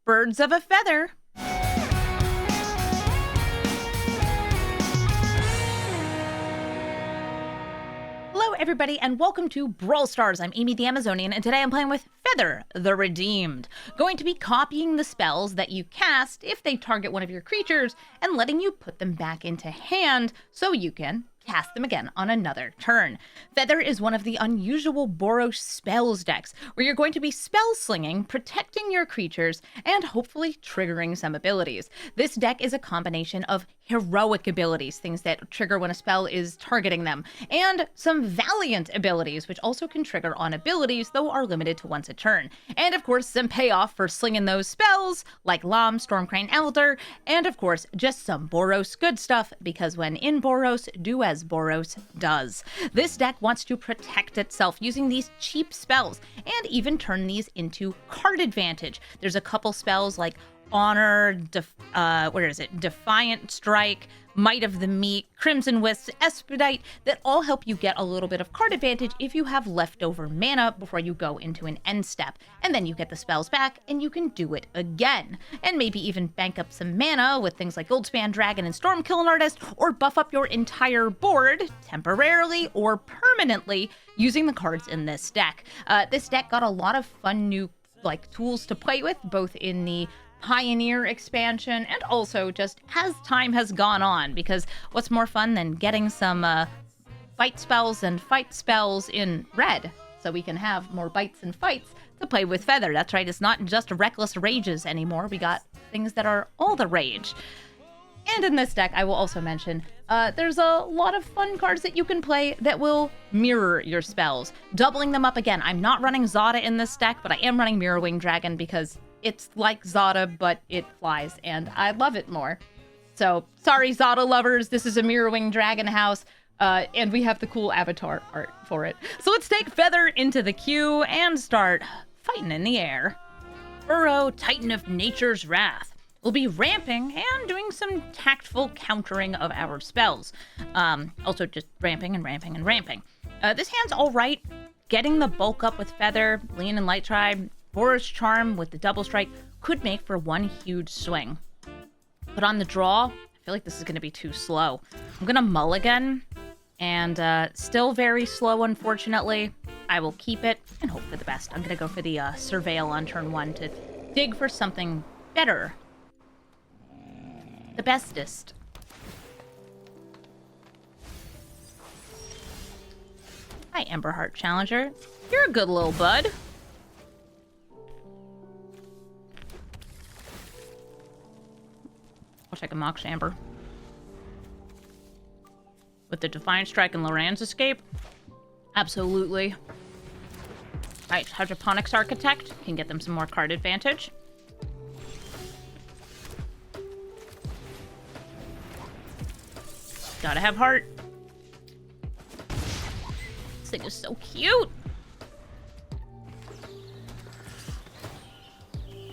Birds of a feather. Hello, everybody, and welcome to Brawl Stars. I'm Amy the Amazonian, and today I'm playing with Feather the Redeemed. Going to be copying the spells that you cast if they target one of your creatures and letting you put them back into hand so you can cast them again on another turn. Feather is one of the unusual Boros spells decks, where you're going to be spell slinging, protecting your creatures, and hopefully triggering some abilities. This deck is a combination of heroic abilities, things that trigger when a spell is targeting them, and some valiant abilities, which also can trigger on abilities, though are limited to once a turn. And of course, some payoff for slinging those spells, like Lam, Stormcrane Elder, and of course, just some Boros good stuff, because when in Boros, do as Boros does. This deck wants to protect itself using these cheap spells and even turn these into card advantage. There's a couple spells like Honor, Defiant Strike, Might of the Meat, Crimson Wisp, Expedite, that all help you get a little bit of card advantage if you have leftover mana before you go into an end step. And then you get the spells back and you can do it again. And maybe even bank up some mana with things like Goldspan Dragon and Stormkilling Artist, or buff up your entire board temporarily or permanently using the cards in this deck. This deck got a lot of fun new tools to play with, both in the Pioneer expansion and also just as time has gone on, because what's more fun than getting some bite spells and fight spells in red, so we can have more bites and fights to play with Feather. That's right, it's not just reckless rages anymore. We got things that are all the rage. And in this deck, I will also mention, there's a lot of fun cards that you can play that will mirror your spells, doubling them up again. I'm not running Zada in this deck, but I am running Mirrorwing Dragon because it's like Zada, but it flies, and I love it more. So, sorry, Zada lovers, this is a Mirrorwing Dragon house, and we have the cool avatar art for it. So let's take Feather into the queue and start fighting in the air. Uro, Titan of Nature's Wrath. We'll be ramping and doing some tactful countering of our spells. Also just ramping and ramping and ramping. This hand's all right. Getting the bulk up with Feather, Lean and Light Tribe, Boros Charm with the double strike could make for one huge swing. But on the draw, I feel like this is going to be too slow. I'm going to mulligan, and still very slow, unfortunately. I will keep it and hope for the best. I'm going to go for the Surveil on turn 1 to dig for something better. The bestest. Hi, Emberheart Challenger. You're a good little bud. I'll take a Mox Amber. With the Defiant Strike and Loran's Escape? Absolutely. Alright, Hydroponics Architect. Can get them some more card advantage. Gotta have heart. This thing is so cute.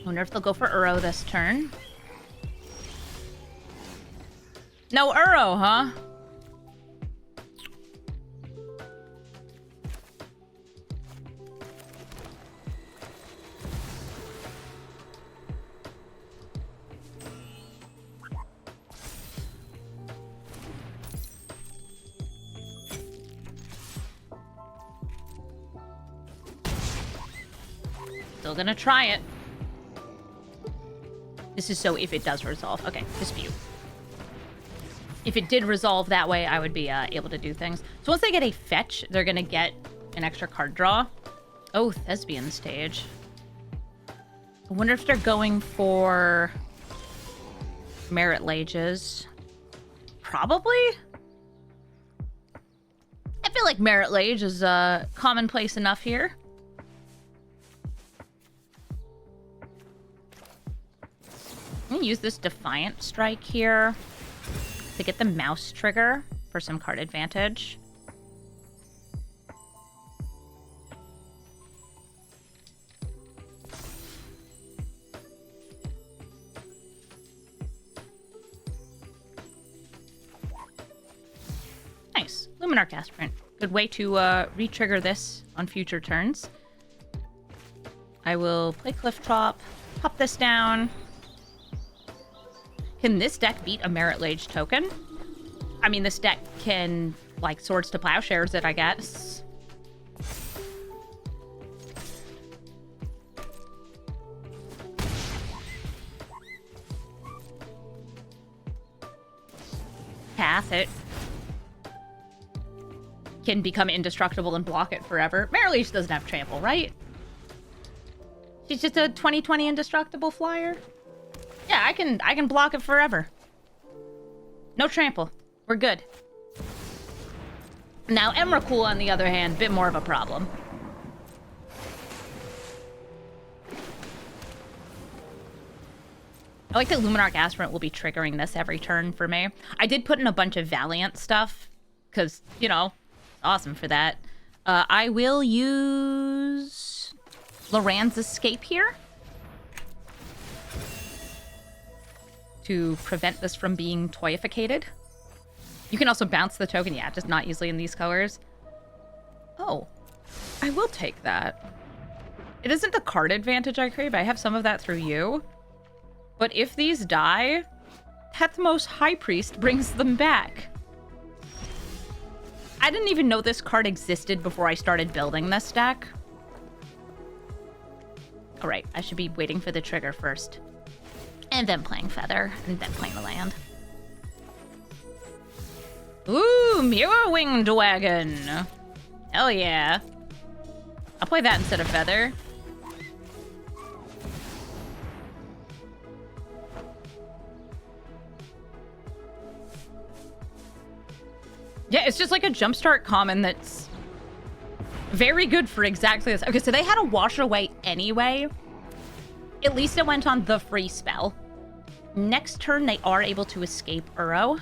Wonder if they'll go for Uro this turn. No Uro, huh? Still gonna try it. This is so if it does resolve. Okay, dispute. If it did resolve that way, I would be able to do things. So once they get a fetch, they're going to get an extra card draw. Oh, Thespian Stage. I wonder if they're going for Merit Lages. Probably. I feel like Merit Lage is commonplace enough here. I'm going to use this Defiant Strike here to get the mouse trigger for some card advantage. Nice. Luminar Cast Print. Good way to re-trigger this on future turns. I will play Cliff Top. Pop this down. Can this deck beat a Merit Lage token? I mean, this deck can, like, Swords to Plowshares it, I guess. Pass it. Can become indestructible and block it forever. Merit Lage doesn't have trample, right? She's just a 2020 indestructible flyer? Yeah, I can block it forever. No trample. We're good. Now, Emrakul, on the other hand, bit more of a problem. I like that Luminarch Aspirant will be triggering this every turn for me. I did put in a bunch of Valiant stuff, because, you know, awesome for that. I will use Loran's Escape here to prevent this from being toyificated. You can also bounce the token. Yeah, just not easily in these colors. Oh, I will take that. It isn't the card advantage I crave. I have some of that through you. But if these die, Tethmos High Priest brings them back. I didn't even know this card existed before I started building this deck. All right, I should be waiting for the trigger first. And then playing Feather, and then playing the land. Ooh, Mirror Winged Wagon. Hell yeah. I'll play that instead of Feather. Yeah, it's just like a jumpstart common that's very good for exactly this. Okay, so they had to wash away anyway. At least it went on the free spell. Next turn, they are able to escape Uro.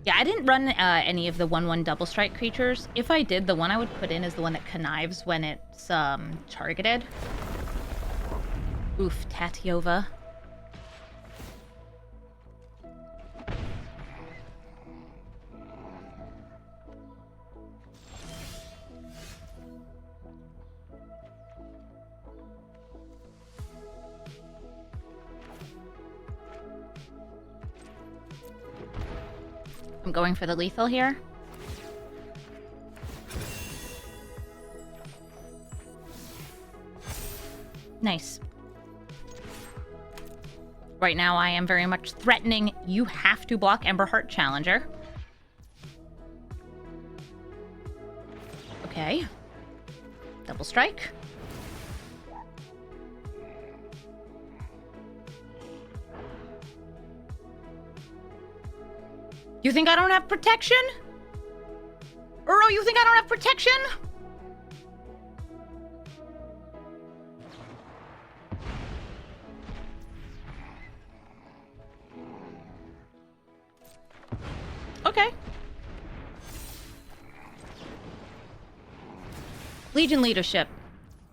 Yeah, I didn't run any of the 1/1 double strike creatures. If I did, the one I would put in is the one that connives when it's targeted. Oof, Tatyova. I'm going for the lethal here. Nice. Right now, I am very much threatening. You have to block Emberheart Challenger. Okay. Double strike. You think I don't have protection? Uro, you think I don't have protection? Okay. Legion Leadership.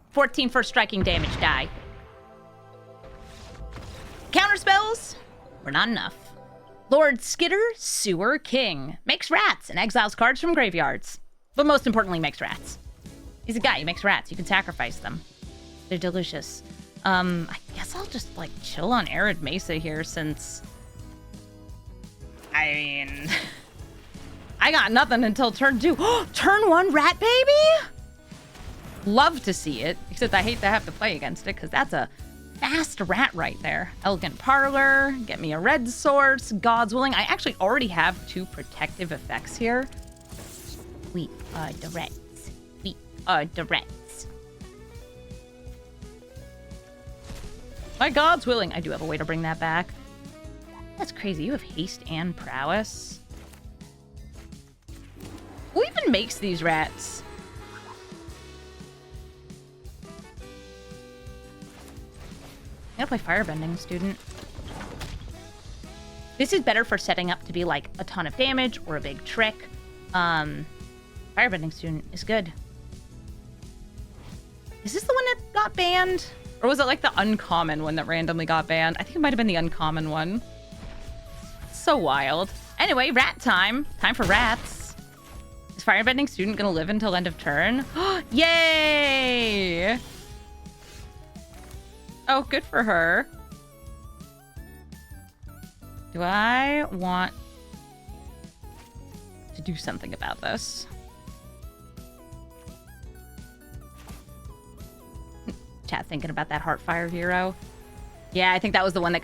14 for striking damage die. Counter spells were not enough. Lord Skitter, Sewer King. Makes rats and exiles cards from graveyards. But most importantly, makes rats. He's a guy, he makes rats. You can sacrifice them. They're delicious. I guess I'll just, like, chill on Arid Mesa here since... I mean... I got nothing until turn 2. Turn 1 rat baby? Love to see it. Except I hate to have to play against it because that's a fast rat right there. Elegant Parlor, get me a red source, God's Willing. I actually already have 2 protective effects here. We are the rats. We are the rats. My God's Willing. I do have a way to bring that back. That's crazy. You have haste and prowess. Who even makes these rats? I'm gonna play Firebending Student. This is better for setting up to be like a ton of damage or a big trick. Firebending Student is good. Is this the one that got banned? Or was it like the uncommon one that randomly got banned? I think it might have been the uncommon one. So wild. Anyway, rat time. Time for rats. Is Firebending Student gonna live until end of turn? Yay! Oh, good for her. Do I want to do something about this? Chat thinking about that Heartfire hero. Yeah, I think that was the one that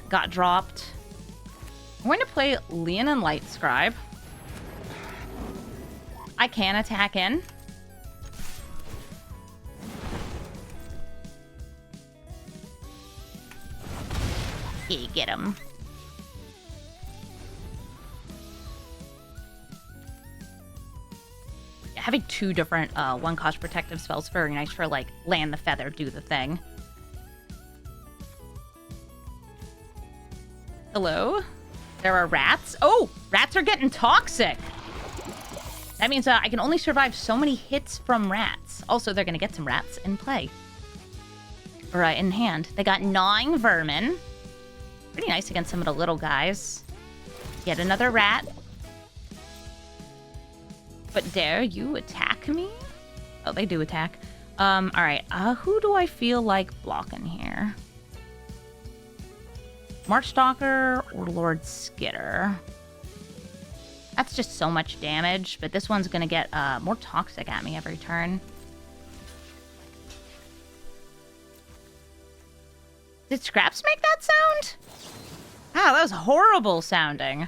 got dropped. I'm going to play Leonin Light Scribe. I can attack in. Yeah, get him. Having 2 different 1-cost protective spells is very nice for, like, land the feather, do the thing. Hello? There are rats? Oh! Rats are getting toxic! That means I can only survive so many hits from rats. Also, they're gonna get some rats in play. Or in hand. They got gnawing vermin. Pretty nice against some of the little guys. Yet another rat. But dare you attack me? Oh, they do attack. Alright. Who do I feel like blocking here? Marchstalker or Lord Skitter? That's just so much damage, but this one's gonna get more toxic at me every turn. Did Scraps make that sound? Wow, that was horrible sounding.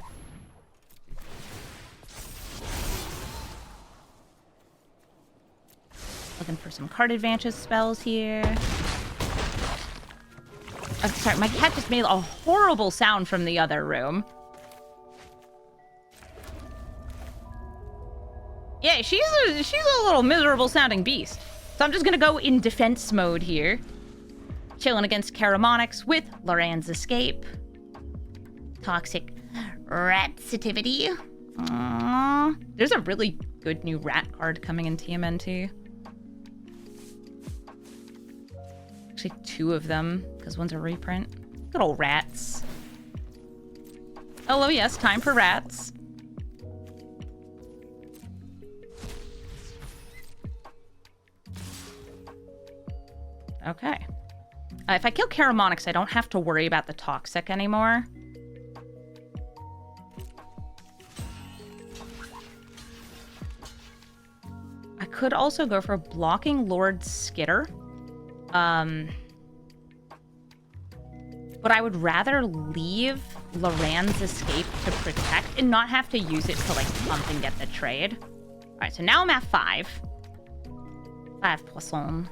Looking for some card advantage spells here. Oh, sorry, my cat just made a horrible sound from the other room. Yeah, she's a little miserable sounding beast. So I'm just gonna go in defense mode here. Chilling against Caramonics with Loran's Escape. Toxic Ratsativity. Aww. There's a really good new rat card coming in TMNT. Actually, 2 of them, because one's a reprint. Good old rats. Hello, yes, time for rats. Okay. If I kill Caramonics, I don't have to worry about the toxic anymore. I could also go for blocking Lord Skitter. But I would rather leave Loran's Escape to protect and not have to use it to, like, pump and get the trade. Alright, so now I'm at 5. 5 Poisson.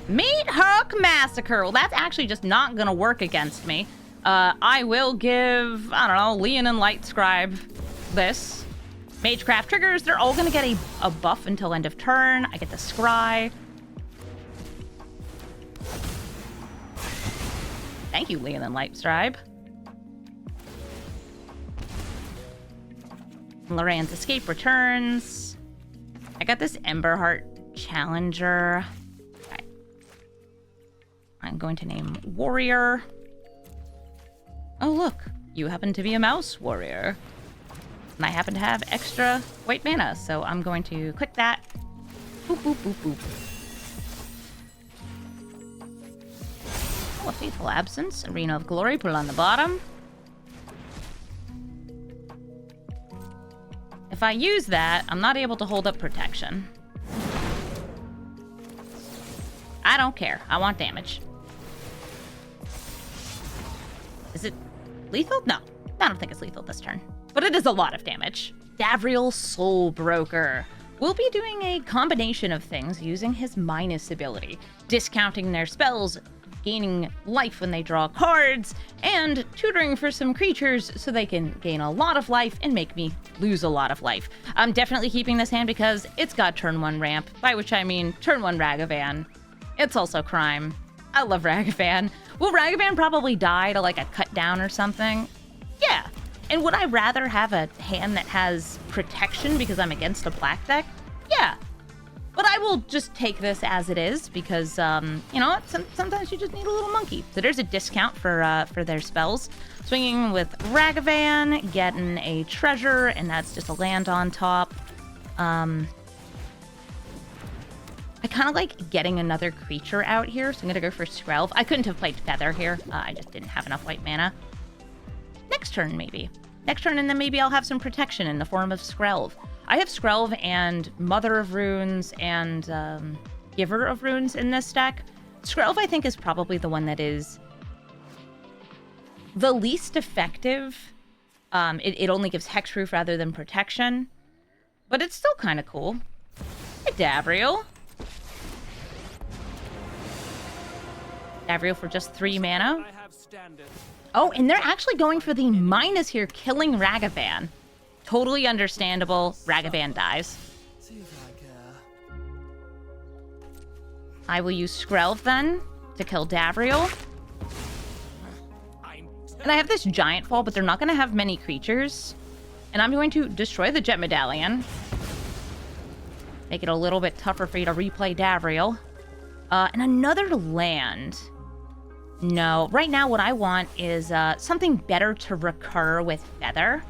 Meat Hook Massacre. Well, that's actually just not gonna work against me. I will give, I don't know, Leonin Light Scribe this. Magecraft triggers, they're all gonna get a buff until end of turn. I get the Scry. Thank you, Leonin Light Scribe. Loran's Escape returns. I got this Emberheart Challenger. Okay. I'm going to name Warrior. Oh, look. You happen to be a mouse warrior. And I happen to have extra white mana, so I'm going to click that. Boop, boop, boop, boop. Oh, a Faithful Absence. Arena of Glory, put it on the bottom. If I use that, I'm not able to hold up protection. I don't care. I want damage. Is it lethal? No. I don't think it's lethal this turn. But it is a lot of damage. Davriel Soul Broker. We'll be doing a combination of things using his minus ability. Discounting their spells, gaining life when they draw cards, and tutoring for some creatures so they can gain a lot of life and make me lose a lot of life. I'm definitely keeping this hand because it's got turn 1 ramp, by which I mean turn 1 Ragavan. It's also crime. I love Ragavan. Will Ragavan probably die to, like, a cut down or something? Yeah. And would I rather have a hand that has protection because I'm against a black deck? Yeah. But I will just take this as it is because, you know what? Sometimes you just need a little monkey. So there's a discount for their spells. Swinging with Ragavan, getting a treasure, and that's just a land on top. I kind of like getting another creature out here, so I'm going to go for Skrelv. I couldn't have played Feather here. I just didn't have enough white mana. Next turn, maybe. Next turn, and then maybe I'll have some protection in the form of Skrelv. I have Skrelv and Mother of Runes and Giver of Runes in this deck. Skrelv, I think, is probably the one that is the least effective. It only gives Hexproof rather than protection, but it's still kind of cool. Hey, Davriel. Davriel for just 3 mana. Oh, and they're actually going for the minus here, killing Ragavan. Totally understandable. Ragavan dies. I will use Skrelv then to kill Davriel. And I have this Giant Fall, but they're not going to have many creatures. And I'm going to destroy the Jet Medallion. Make it a little bit tougher for you to replay Davriel. And another land. No, right now what I want is something better to recur with Feather.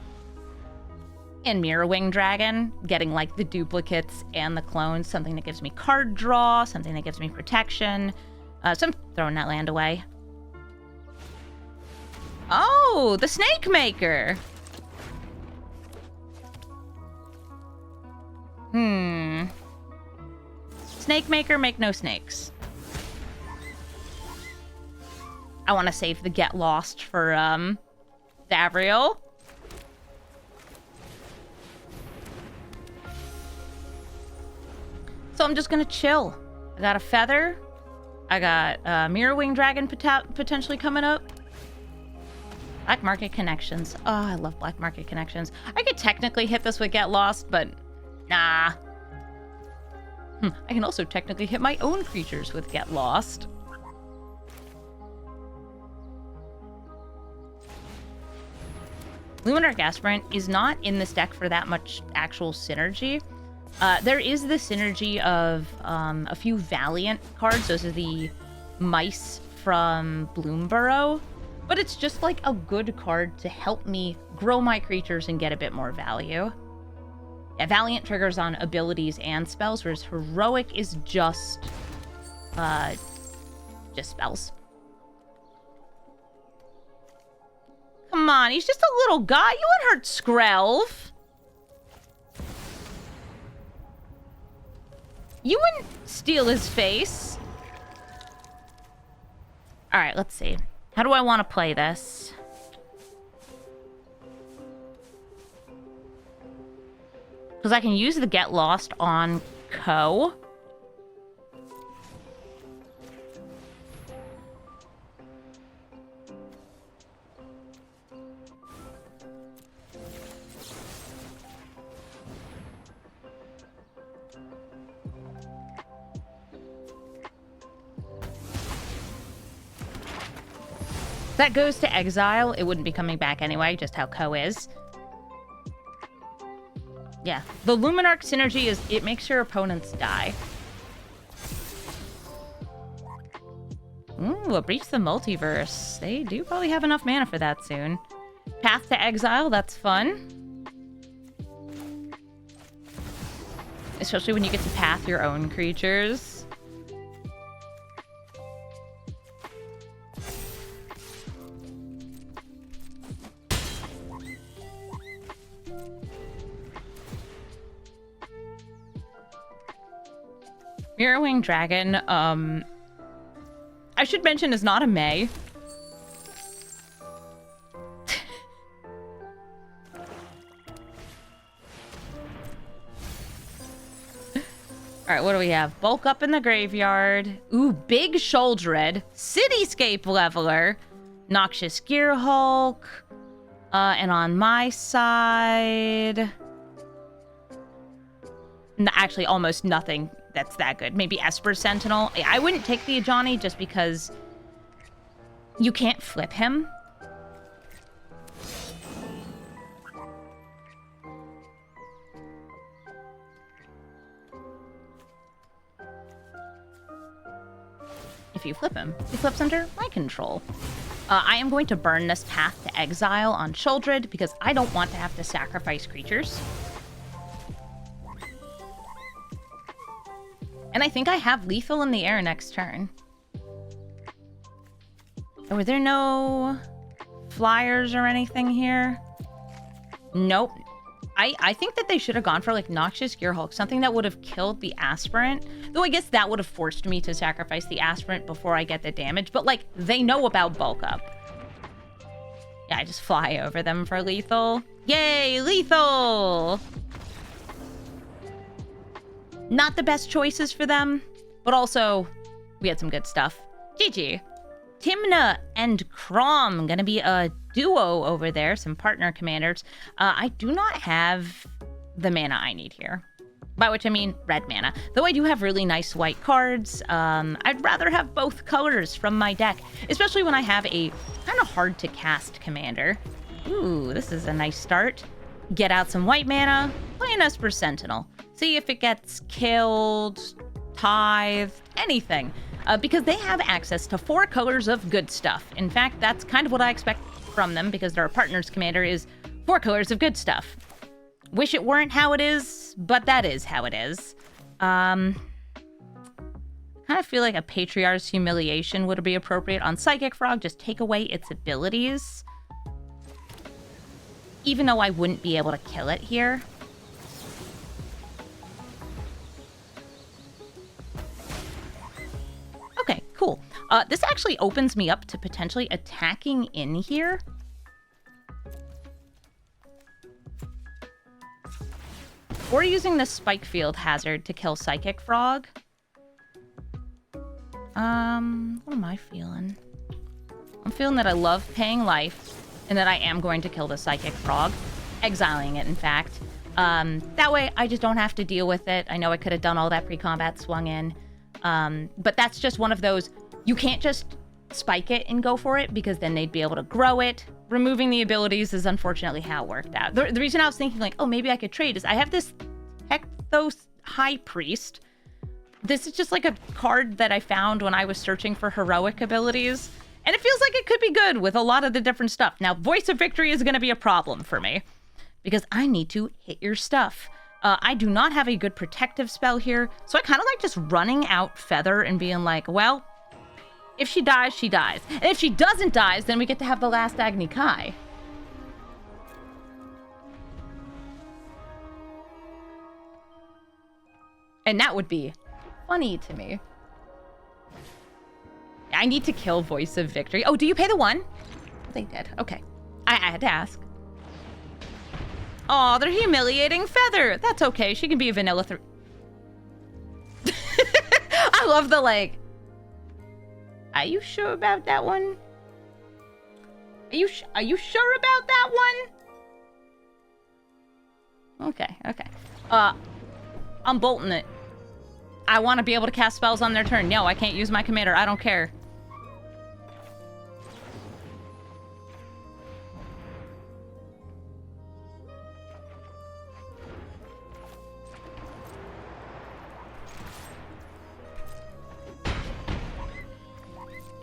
And Mirrorwing Dragon, getting like the duplicates and the clones, something that gives me card draw, something that gives me protection. So I'm throwing that land away. Oh, the Snake Maker. Snake Maker, make no snakes. I want to save the Get Lost for Davriel. So I'm just gonna chill. I got a Feather. I got Mirrorwing Dragon potentially coming up. Black Market Connections. Oh, I love Black Market Connections. I could technically hit this with Get Lost, but nah. I can also technically hit my own creatures with Get Lost. Luminarch Aspirant is not in this deck for that much actual synergy. There is the synergy of a few Valiant cards. Those are the mice from Bloomburrow. But it's just like a good card to help me grow my creatures and get a bit more value. Yeah, Valiant triggers on abilities and spells, whereas Heroic is just spells. Come on, he's just a little guy. You wouldn't hurt Skrelv. You wouldn't steal his face. All right, let's see. How do I want to play this? Because I can use the Get Lost on Ko. That goes to exile. It wouldn't be coming back anyway, just how Ko is. Yeah, the Luminarch synergy is it makes your opponents die. Ooh, a Breach the Multiverse. They do probably have enough mana for that soon. Path to Exile, that's fun. Especially when you get to path your own creatures. Mirrorwing Dragon, I should mention, is not a May. Alright, what do we have? Bulk up in the graveyard. Ooh, Big Sholdred. Cityscape Leveler. Noxious Gearhulk. And on my side... Actually, almost nothing that's that good. Maybe Esper Sentinel. I wouldn't take the Ajani just because you can't flip him. if you flip him. He flips under my control. I am going to burn this Path to Exile on Sheoldred because I don't want to have to sacrifice creatures. And I think I have lethal in the air next turn. Were there no flyers or anything here? Nope. I think that they should have gone for like Noxious Gearhulk, something that would have killed the Aspirant. Though I guess that would have forced me to sacrifice the Aspirant before I get the damage. But like, they know about bulk up. Yeah, I just fly over them for lethal. Yay, lethal! Not the best choices for them, but also we had some good stuff. GG. Timna and Crom, gonna be a duo over there, some partner commanders. I do not have the mana I need here. By which I mean red mana. Though I do have really nice white cards, I'd rather have both colors from my deck, especially when I have a kind of hard to cast commander. Ooh, this is a nice start. Get out some white mana, play an Esper Sentinel. See if it gets killed, tithed, anything. Because they have access to 4 colors of good stuff. In fact, that's kind of what I expect from them because their partner's commander is 4 colors of good stuff. Wish it weren't how it is, but that is how it is. Kind of feel like a Patriarch's Humiliation would be appropriate on Psychic Frog. Just take away its abilities. Even though I wouldn't be able to kill it here. Okay, cool. This actually opens me up to potentially attacking in here. Or using the Spike Field Hazard to kill Psychic Frog. What am I feeling? I'm feeling that I love paying life, and that I am going to kill the Psychic Frog. Exiling it, in fact. That way, I just don't have to deal with it. I know I could have done all that pre-combat swung in. But that's just one of those, you can't just spike it and go for it, because then they'd be able to grow it. Removing the abilities is unfortunately how it worked out. The reason I was thinking, like, oh, maybe I could trade is I have this Hecthos High Priest. This is just like a card that I found when I was searching for heroic abilities. And it feels like it could be good with a lot of the different stuff. Now, Voice of Victory is going to be a problem for me, because I need to hit your stuff. I do not have a good protective spell here, so I kind of like just running out Feather and being like, well, if she dies, she dies. And if she doesn't die, then we get to have the last Agni Kai. And that would be funny to me. I need to kill Voice of Victory. Oh, do you pay the 1? They did. Okay. I had to ask. Oh, they're humiliating Feather. That's okay. She can be a vanilla 3. I love the, like... Are you sure about that one? Are you sure about that one? Okay, okay. I'm bolting it. I want to be able to cast spells on their turn. No, I can't use my commander. I don't care.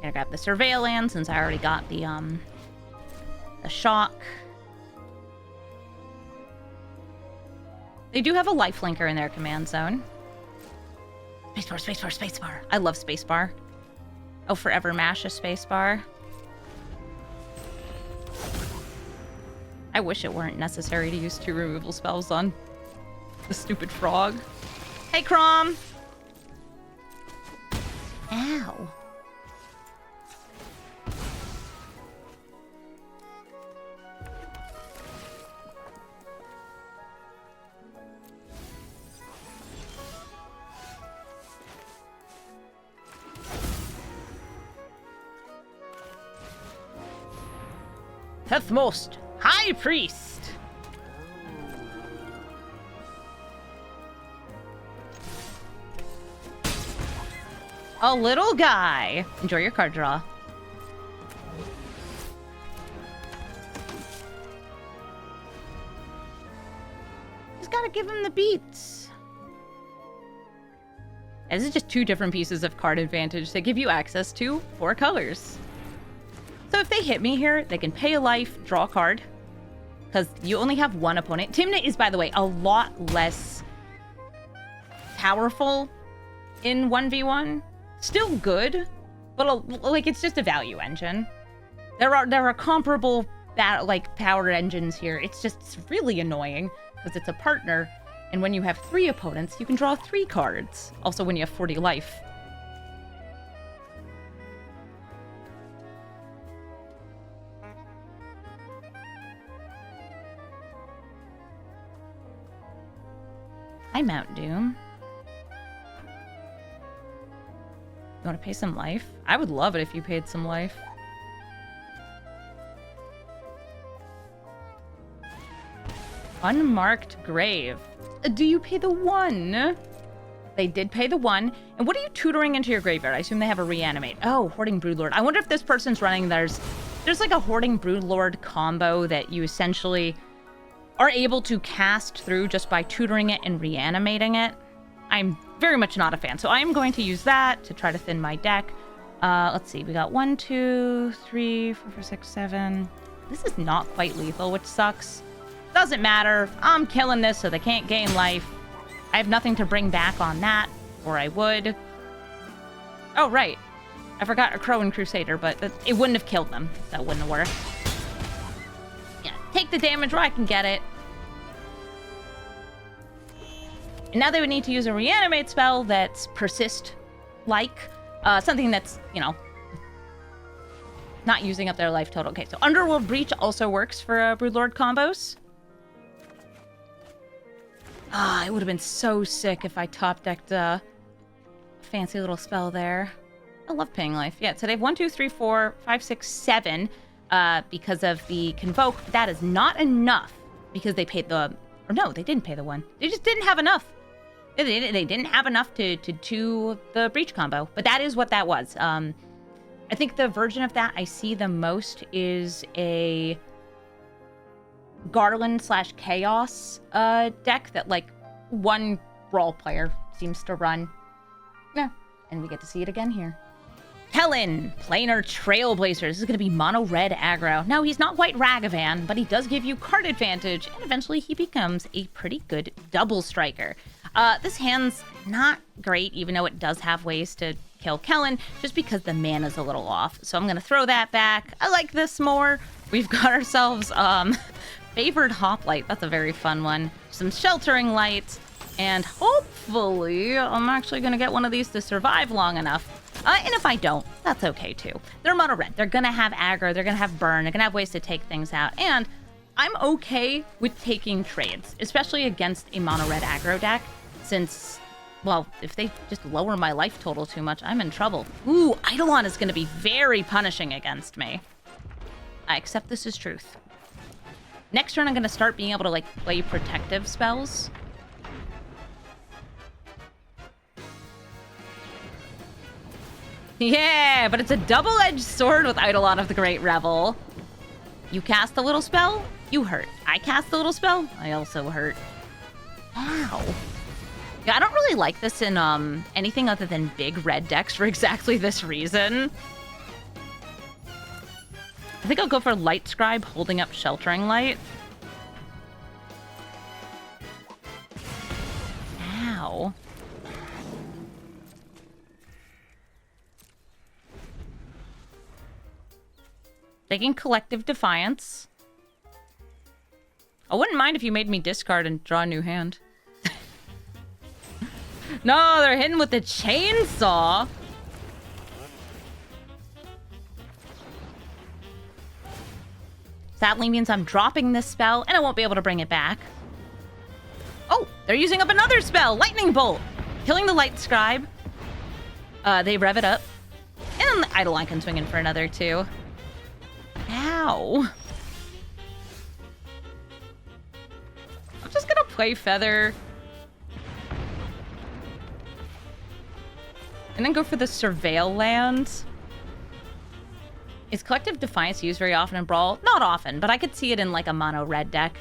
Gonna grab the Surveil land since I already got the shock. They do have a lifelinker in their command zone. Spacebar, spacebar, spacebar. I love spacebar. I'll forever mash a spacebar. I wish it weren't necessary to use 2 removal spells on the stupid frog. Hey, Crom! Ow. Hethmost, High Priest. A little guy. Enjoy your card draw. Just gotta give him the beats. And this is just 2 different pieces of card advantage that give you access to 4 colors. So if they hit me here, they can pay a life, draw a card, because you only have 1 opponent. Timna is, by the way, a lot less powerful in 1v1. Still good, but like it's just a value engine. There are comparable power engines here. It's really annoying because it's a partner, and when you have 3 opponents, you can draw 3 cards. Also, when you have 40 life. Hi, Mount Doom. You want to pay some life? I would love it if you paid some life. Unmarked Grave. Do you pay the 1? They did pay the 1. And what are you tutoring into your graveyard? I assume they have a Reanimate. Oh, Hoarding Broodlord. I wonder if this person's running there's like a Hoarding Broodlord combo that you essentially are able to cast through just by tutoring it and reanimating it. I'm very much not a fan, so I'm going to use that to try to thin my deck. Let's see, we got 1, 2, 3, 4, 5, 6, 7. This is not quite lethal, which sucks. Doesn't matter. I'm killing this so they can't gain life. I have nothing to bring back on that, or I would. Oh, right. I forgot a Crow and Crusader, but it wouldn't have killed them. That wouldn't have worked. Yeah, take the damage where I can get it. And now they would need to use a Reanimate spell that's Persist-like. Something that's, not using up their life total. Okay, so Underworld Breach also works for Broodlord combos. It would have been so sick if I top-decked a fancy little spell there. I love paying life. Yeah, so they have 1, 2, 3, 4, 5, 6, 7 because of the Convoke. But that is not enough because they paid the... Or no, they didn't pay the 1. They just didn't have enough. They didn't have enough to the Breach combo. But that is what that was. I think the version of that I see the most is a Garland/Chaos deck that, like, one Brawl player seems to run. Yeah, and we get to see it again here. Kellen, Planar Trailblazer. This is going to be mono red aggro. Now, he's not quite Ragavan, but he does give you card advantage, and eventually he becomes a pretty good double striker. This hand's not great, even though it does have ways to kill Kellen, just because the mana's a little off. So I'm going to throw that back. I like this more. We've got ourselves Favored Hoplite. That's a very fun one. Some Sheltering Light, and hopefully I'm actually going to get one of these to survive long enough. And if I don't, that's okay too. They're mono red. They're going to have aggro. They're going to have burn. They're going to have ways to take things out. And I'm okay with taking trades, especially against a mono red aggro deck, since, well, if they just lower my life total too much, I'm in trouble. Ooh, Eidolon is going to be very punishing against me. I accept this as truth. Next turn, I'm going to start being able to, like, play protective spells. Yeah, but it's a double-edged sword with Eidolon of the Great Revel. You cast a little spell, you hurt. I cast a little spell, I also hurt. Ow. Yeah, I don't really like this in anything other than big red decks for exactly this reason. I think I'll go for Light Scribe holding up Sheltering Light. Ow. Taking Collective Defiance. I wouldn't mind if you made me discard and draw a new hand. No, they're hitting with the chainsaw. Sadly means I'm dropping this spell and I won't be able to bring it back. Oh, they're using up another spell, Lightning Bolt. Killing the Light Scribe. They rev it up. And the Eidolon can swing in for another too. Ow. I'm just gonna play Feather. And then go for the Surveil land. Is Collective Defiance used very often in Brawl? Not often, but I could see it in like a mono red deck.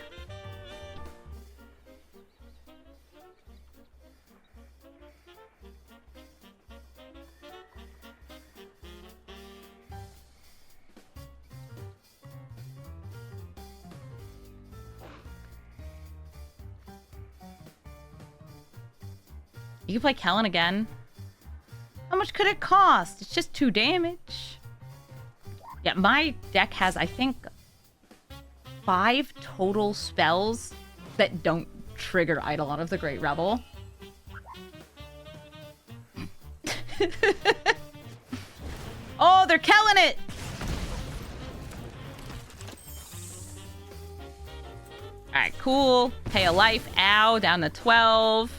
You can play Kellen again. How much could it cost? It's just 2 damage. Yeah, my deck has, I think, 5 total spells that don't trigger Eidolon of the Great Rebel. Oh, they're killing it! Alright, cool. Pay a life. Ow, down to 12.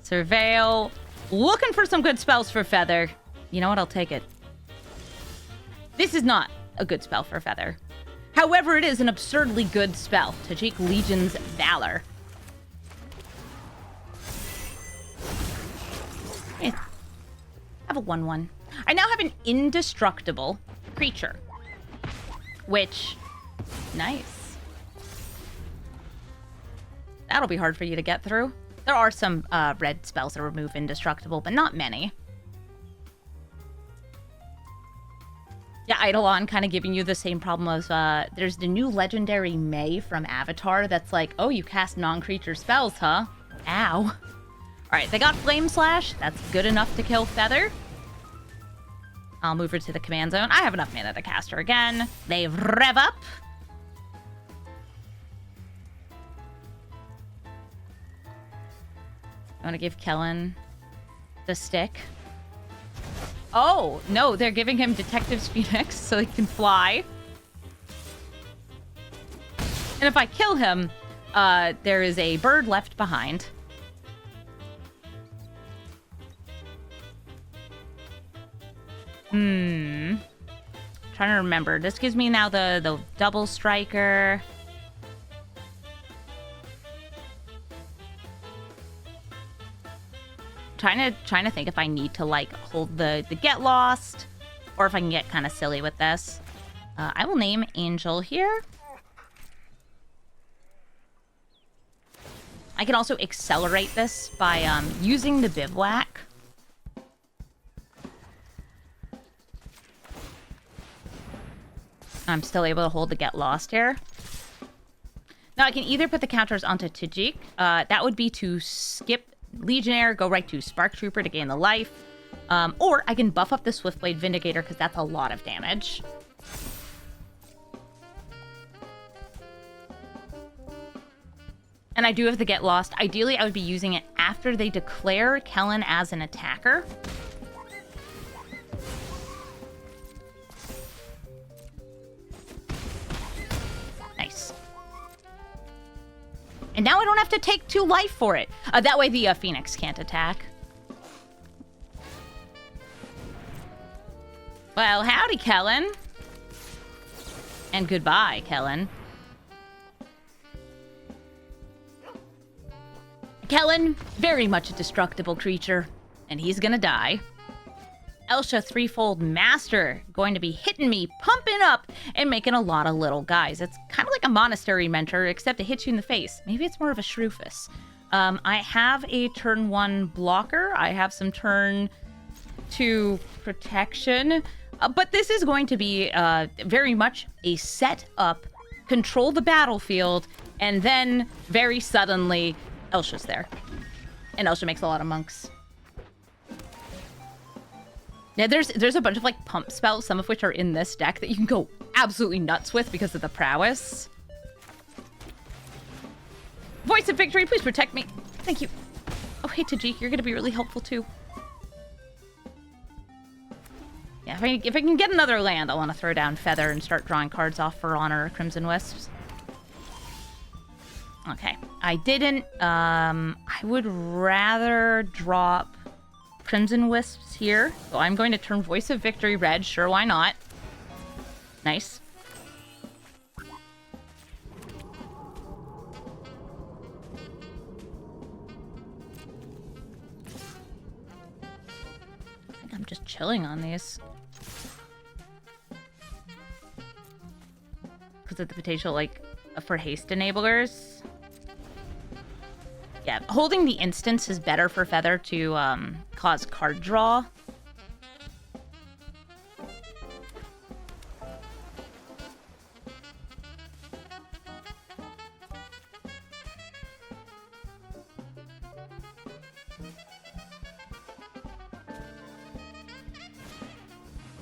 Surveil. Looking for some good spells for Feather. You know what? I'll take it. This is not a good spell for Feather. However, it is an absurdly good spell. Tajik Legion's Valor. Eh. Have a 1/1. I now have an indestructible creature. Which, nice. That'll be hard for you to get through. There are some red spells that remove indestructible, but not many. Yeah, Eidolon kind of giving you the same problem as, there's the new legendary May from Avatar that's like, oh, you cast non-creature spells, huh? Ow. Alright, they got Flame Slash. That's good enough to kill Feather. I'll move her to the command zone. I have enough mana to cast her again. They rev up. I want to give Kellen the stick. Oh, no, they're giving him Detective's Phoenix so he can fly. And if I kill him, there is a bird left behind. Trying to remember. This gives me now the double striker. Trying to think if I need to like hold the get lost or if I can get kind of silly with this. I will name Angel here. I can also accelerate this by using the bivouac. I'm still able to hold the get lost here. Now I can either put the counters onto Tajik. That would be to skip Legionnaire, go right to Spark Trooper to gain the life. Or I can buff up the Swiftblade Vindicator because that's a lot of damage. And I do have the Get Lost. Ideally, I would be using it after they declare Kellen as an attacker. Nice. And now I don't have to take 2 life for it. That way the Phoenix can't attack. Well, howdy, Kellen. And goodbye, Kellen. Kellen, very much a destructible creature, and he's gonna die. Elsha Threefold Master, going to be hitting me, pumping up, and making a lot of little guys. It's kind of like a Monastery Mentor, except it hits you in the face. Maybe it's more of a Shroofus. I have a turn 1 blocker. I have some turn 2 protection. But this is going to be very much a set up, control the battlefield, and then very suddenly, Elsha's there. And Elsha makes a lot of monks. Now, there's a bunch of, like, pump spells, some of which are in this deck that you can go absolutely nuts with because of the prowess. Voice of Victory, please protect me. Thank you. Oh, hey, Tajik, you're going to be really helpful, too. Yeah, if I can get another land, I want to throw down Feather and start drawing cards off for Honor or Crimson Wisps. Okay, I didn't. I would rather drop Crimson Wisps here. So I'm going to turn Voice of Victory red. Sure, why not? Nice. I think I'm just chilling on these. Because of the potential, like, for haste enablers. Yeah, holding the instance is better for Feather to cause card draw.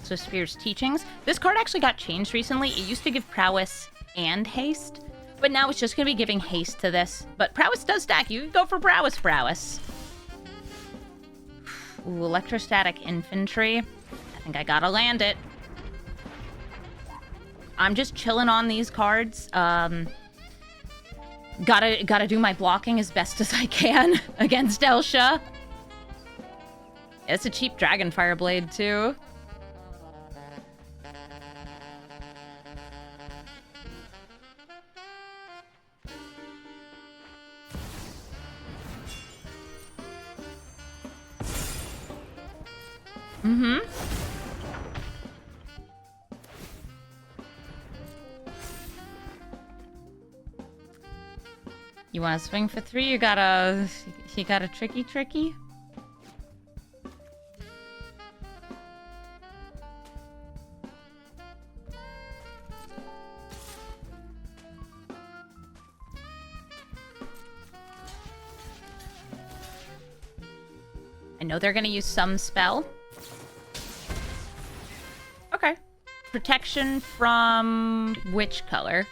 also Spear's Teachings. This card actually got changed recently. It used to give Prowess and Haste, but now it's just going to be giving Haste to this. But Prowess does stack. You can go for Prowess. Ooh, Electrostatic Infantry. I think I gotta land it. I'm just chilling on these cards. Gotta do my blocking as best as I can against Elsha. It's a cheap Dragonfire Blade, too. Mm-hmm. You want to swing for 3? You got a tricky? I know they're gonna use some spell. Okay. Protection from which color?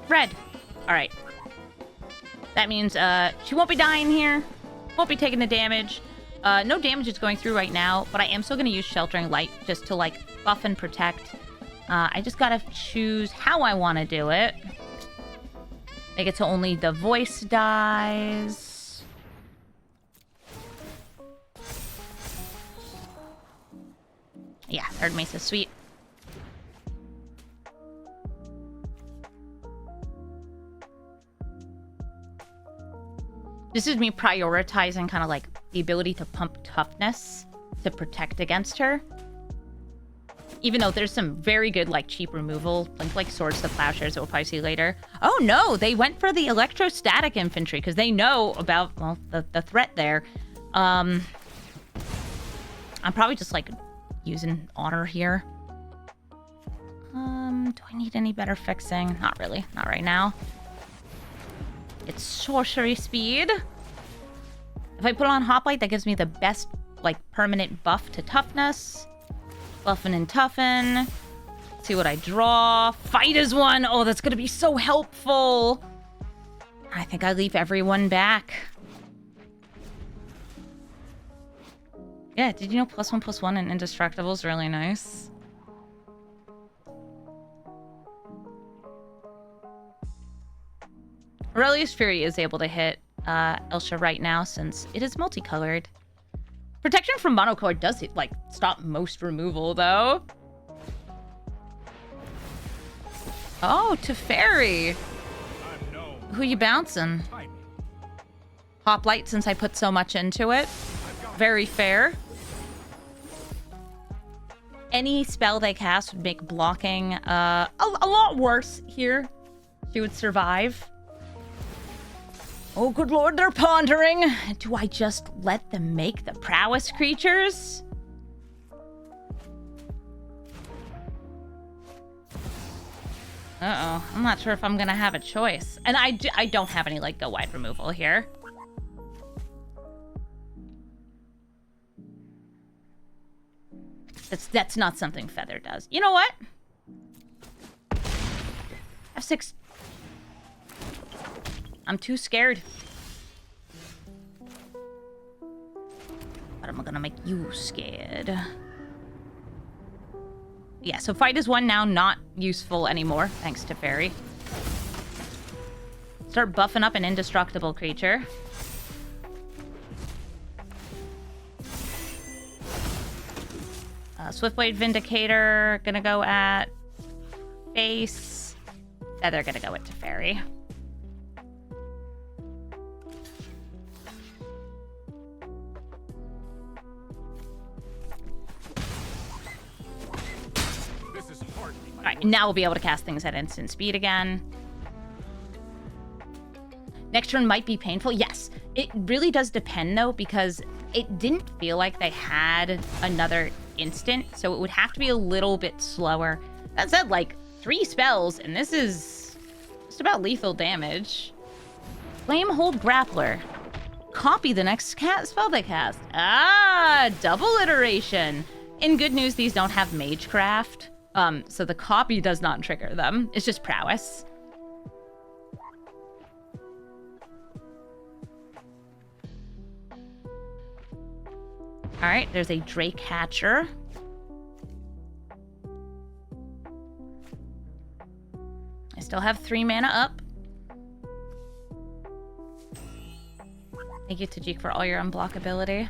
Red. Alright. That means she won't be dying here. Won't be taking the damage. No damage is going through right now, but I am still going to use Sheltering Light just to, like, buff and protect. I just gotta choose how I want to do it. Make it so only the voice dies. Yeah, third mace is sweet. This is me prioritizing kind of like the ability to pump toughness to protect against her. Even though there's some very good like cheap removal, like Swords to Plowshares that we'll probably see later. Oh no, they went for the Electrostatic Infantry because they know about, well, the threat there. I'm probably just like using Honor here. Do I need any better fixing? Not really, not right now. It's sorcery speed. If I put on Hoplite, that gives me the best, like, permanent buff to toughness. Buffen and toughen. See what I draw. Fight is one. Oh, that's gonna be so helpful. I think I leave everyone back. Yeah, did you know +1/+1 and Indestructible is really nice? Aurelius Fury is able to hit Elsha right now since it is multicolored. Protection from monocolored does, like, stop most removal, though. Oh, Teferi. Who you bouncing? Hoplite, since I put so much into it. Very fair. Any spell they cast would make blocking a lot worse here. She would survive. Oh, good lord, they're pondering. Do I just let them make the prowess creatures? Uh-oh. I'm not sure if I'm gonna have a choice. And I don't have any, like, go-wide removal here. That's not something Feather does. You know what? F6... I'm too scared. But I'm gonna make you scared. Yeah, so fight is one now, not useful anymore, thanks to Fairy. Start buffing up an indestructible creature. Swiftblade Vindicator, gonna go at face. They're gonna go at Teferi. Alright, now we'll be able to cast things at instant speed again. Next turn might be painful. Yes, it really does depend, though, because it didn't feel like they had another instant, so it would have to be a little bit slower. That said, like, 3 spells, and this is just about lethal damage. Flamehold Grappler. copy the next spell they cast. Ah, double iteration. In good news, these don't have Magecraft, so the copy does not trigger them. It's just prowess. All right, there's a Drake Hatcher. I still have 3 mana up. Thank you, Tajik, for all your unblockability.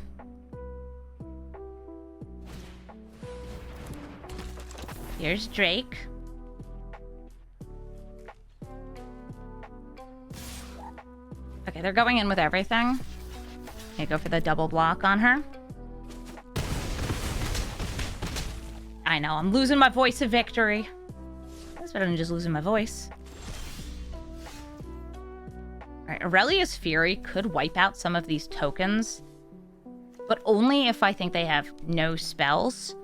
Here's Drake. Okay, they're going in with everything. Okay, go for the double block on her. I know, I'm losing my voice of victory. That's better than just losing my voice. Alright, Aurelia's Fury could wipe out some of these tokens, but only if I think they have no spells.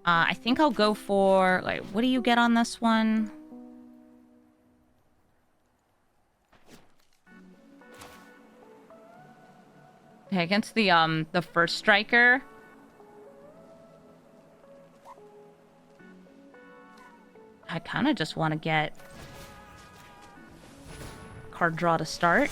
I think I'll go for, like, what do you get on this one? Okay, against the first striker. I kind of just want to get card draw to start.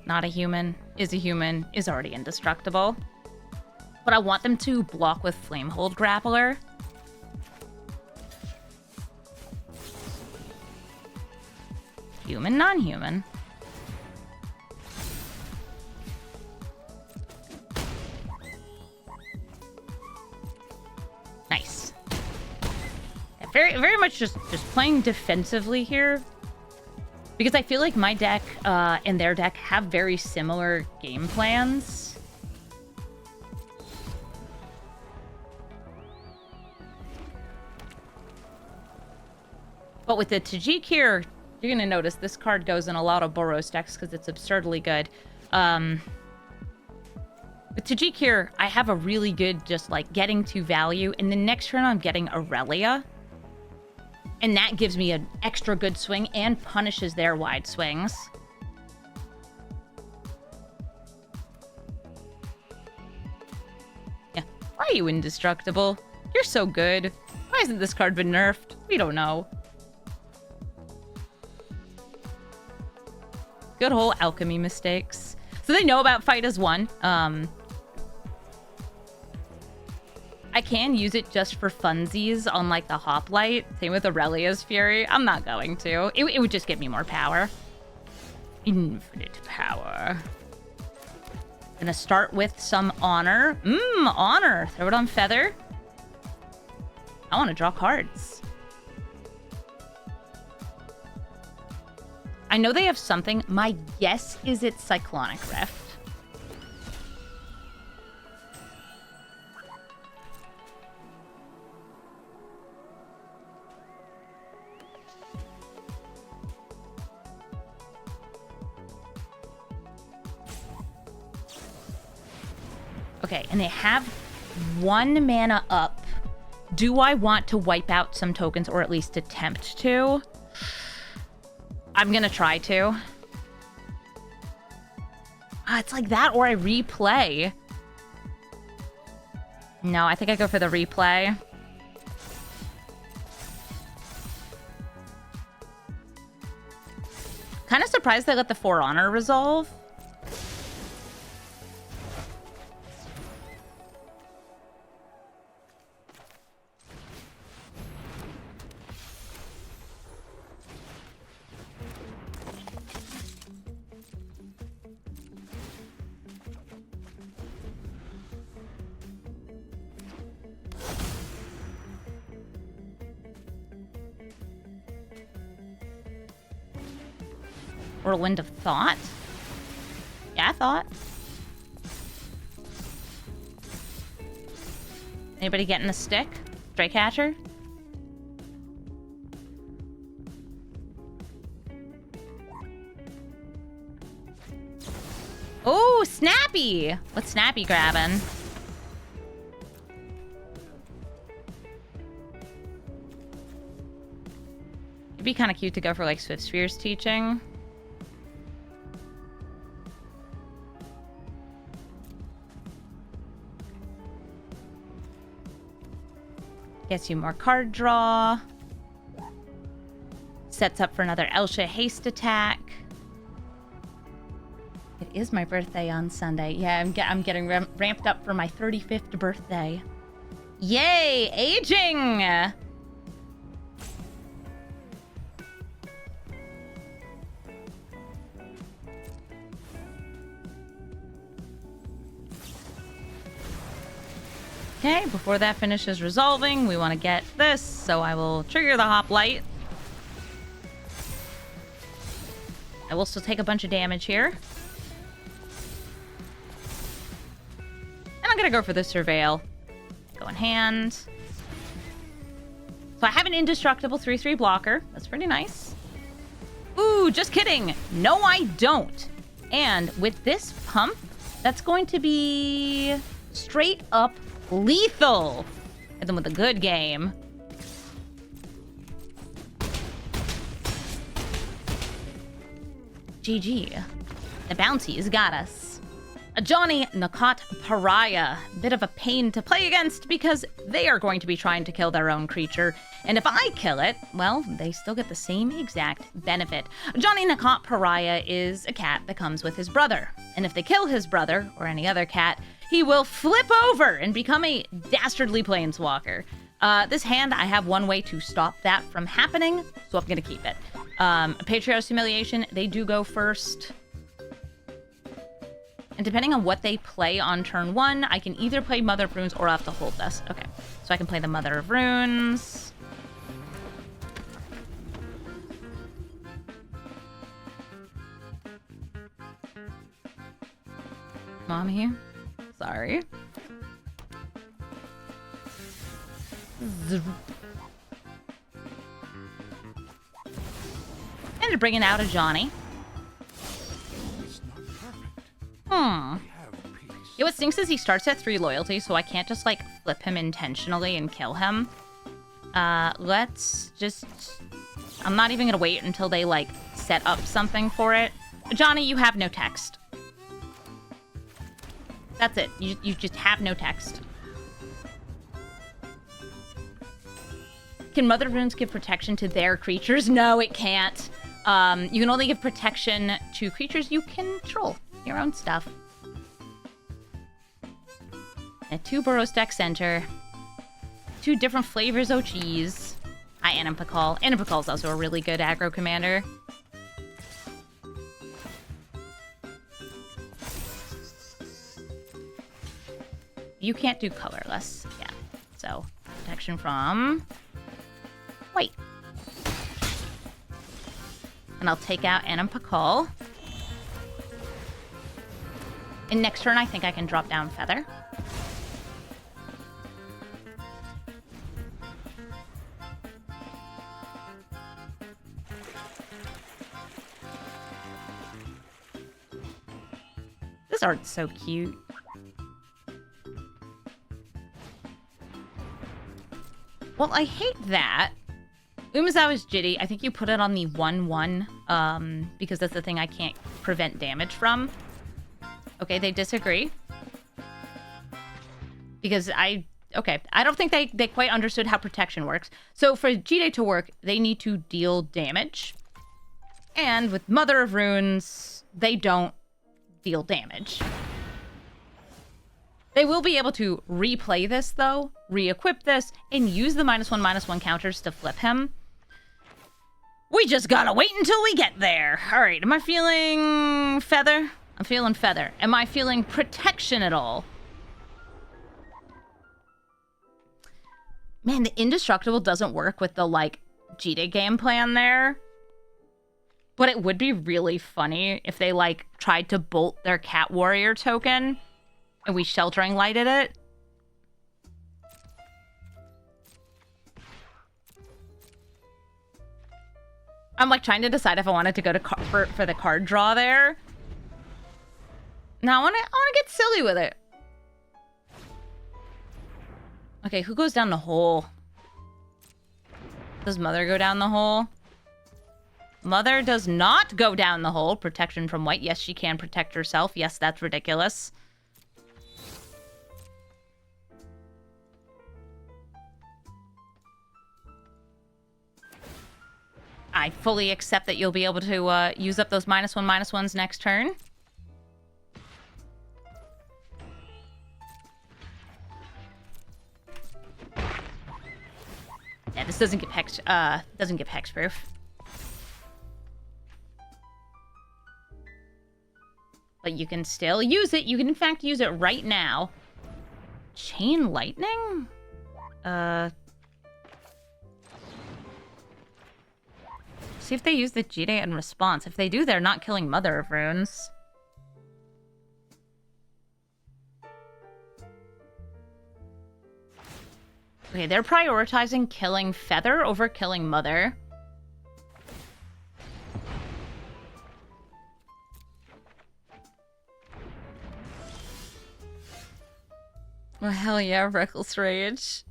Not a human, is a human, is already indestructible. But I want them to block with Flamehold Grappler. Human, non-human. Nice. Yeah, very much just playing defensively here. Because I feel like my deck and their deck have very similar game plans. But with the Tajik here, you're going to notice this card goes in a lot of Boros decks because it's absurdly good. With Tajik here, I have a really good just like getting to value. And the next turn I'm getting Aurelia. And that gives me an extra good swing and punishes their wide swings. Yeah. Why are you indestructible? You're so good. Why hasn't this card been nerfed? We don't know. Good whole alchemy mistakes. So they know about Fight as One. I can use it just for funsies on like the Hoplite. Same with Aurelia's Fury. I'm not going to. It would just give me more power. Infinite power. Gonna start with some Honor. Honor. Throw it on Feather. I want to draw cards. I know they have something. My guess is it's Cyclonic Rift. Okay, and they have 1 mana up. Do I want to wipe out some tokens, or at least attempt to? I'm gonna try to. It's like that, or I replay. No, I think I go for the replay. Kind of surprised they let the For Honor resolve. Whirlwind of Thought? Yeah, Thought. Anybody getting a stick? Drake Hatcher? Ooh, Snappy! What's Snappy grabbing? It'd be kind of cute to go for, like, Swift Spear's teaching. Gets you more card draw. Sets up for another Elsha haste attack. It is my birthday on Sunday. Yeah, I'm getting ramped up for my 35th birthday. Yay! Aging! Okay, before that finishes resolving, we want to get this, so I will trigger the Hoplite. I will still take a bunch of damage here. And I'm gonna go for the Surveil. Go in hand. So I have an indestructible 3/3 blocker. That's pretty nice. Ooh, just kidding. No, I don't. And with this pump, that's going to be straight up lethal. And then with a good game. GG. The bounty's got us. Ajani Nakat Pariah. Bit of a pain to play against because they are going to be trying to kill their own creature. And if I kill it, well, they still get the same exact benefit. Ajani Nakat Pariah is a cat that comes with his brother. And if they kill his brother, or any other cat, he will flip over and become a dastardly planeswalker. This hand, I have one way to stop that from happening, so I'm going to keep it. Patriarch's Humiliation, they do go first. And depending on what they play on turn 1, I can either play Mother of Runes or I'll have to hold this. Okay, so I can play the Mother of Runes. Mommy, sorry. And bringing out Ajani. Yeah, what stinks is he starts at 3 loyalty, so I can't just, like, flip him intentionally and kill him. Let's just... I'm not even gonna wait until they, like, set up something for it. Ajani, you have no text. That's it. You just have no text. Can Mother of Runes give protection to their creatures? No, it can't. You can only give protection to creatures you control. Your own stuff. And 2 Burrows deck center. 2 different flavors of cheese. Hi, Animpakal. Animpakal is also a really good aggro commander. You can't do colorless. Yeah. So, protection from... White. And I'll take out Animpakal. And next turn, I think I can drop down Feather. This art's so cute. Well, I hate that. Umezawa's Jitty, I think you put it on the 1/1, because that's the thing I can't prevent damage from. Okay, they disagree. Because I don't think they quite understood how protection works. So for Jide to work, they need to deal damage. And with Mother of Runes, they don't deal damage. They will be able to replay this, though, re-equip this, and use the -1/-1 counters to flip him. We just gotta wait until we get there. All right, am I feeling Feather? I'm feeling Feather. Am I feeling protection at all? Man, the Indestructible doesn't work with the, like, Jita game plan there. But it would be really funny if they, like, tried to bolt their Cat Warrior token and we Sheltering Lighted it. I'm, like, trying to decide if I wanted to go to for the card draw there. Now I wanna get silly with it. Okay, who goes down the hole? Does Mother go down the hole? Mother does not go down the hole. Protection from white. Yes, she can protect herself. Yes, that's ridiculous. I fully accept that you'll be able to use up those -1/-1s next turn. Yeah, this doesn't give hex hexproof. But you can still use it. You can in fact use it right now. Chain lightning? See if they use the Jide in response. If they do, they're not killing Mother of Runes. Okay, they're prioritizing killing Feather over killing Mother. Oh, hell yeah, Reckless Rage.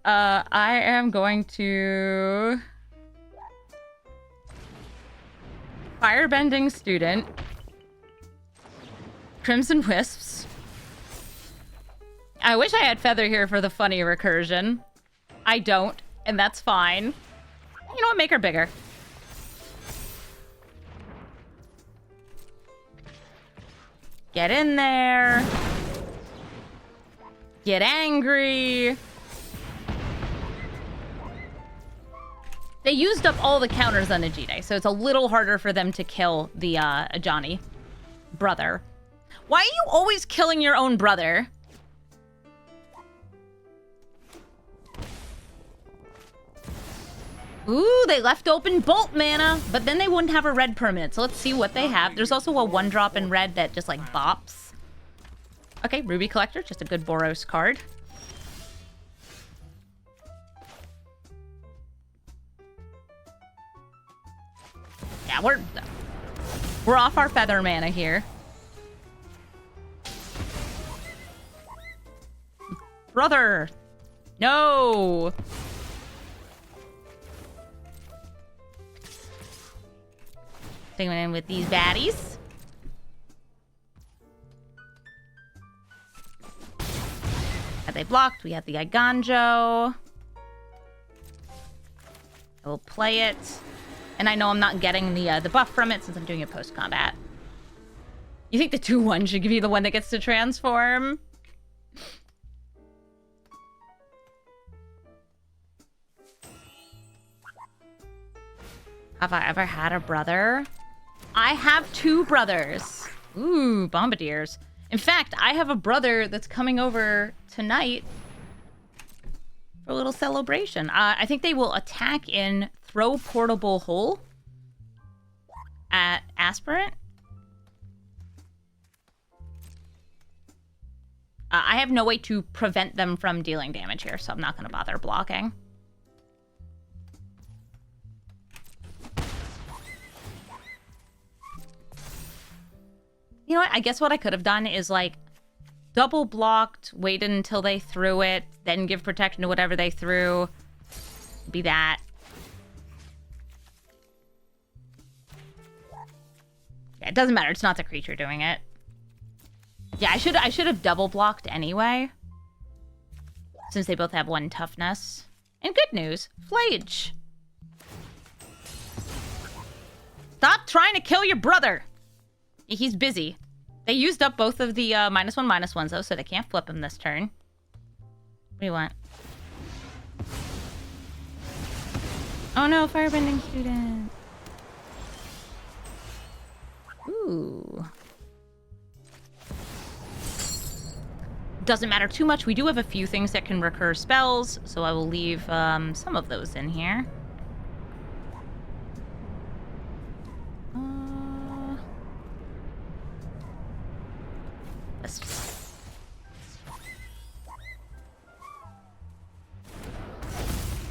I am going to... Firebending Student. Crimson Wisps. I wish I had Feather here for the funny recursion. I don't, and that's fine. You know what? Make her bigger. Get in there. Get angry. They used up all the counters on Ajani, so it's a little harder for them to kill the Ajani brother. Why are you always killing your own brother? Ooh, they left open Bolt mana, but then they wouldn't have a red permanent, so let's see what they have. There's also a 1-drop in red that just, like, bops. Okay, Ruby Collector, just a good Boros card. Yeah, we're off our Feather mana here. Brother! No! Going in with these baddies. Are they blocked? We have the Iganjo. I will play it. And I know I'm not getting the buff from it since I'm doing it post-combat. You think the 2/1 should give you the one that gets to transform? Have I ever had a brother? I have 2 brothers. Ooh, Bombardiers. In fact, I have a brother that's coming over tonight for a little celebration. I think they will attack in Throw Portable Hole at Aspirant. I have no way to prevent them from dealing damage here, so I'm not going to bother blocking. You know what? I guess what I could have done is, like, double blocked, waited until they threw it, then give protection to whatever they threw. Be that. Yeah, it doesn't matter. It's not the creature doing it. Yeah, I should have double blocked anyway. Since they both have 1 toughness. And good news, Flage. Stop trying to kill your brother. He's busy. They used up both of the -1/-1s, though, so they can't flip him this turn. What do you want? Oh no, Firebending Student. Ooh. Doesn't matter too much. We do have a few things that can recur spells, so I will leave some of those in here.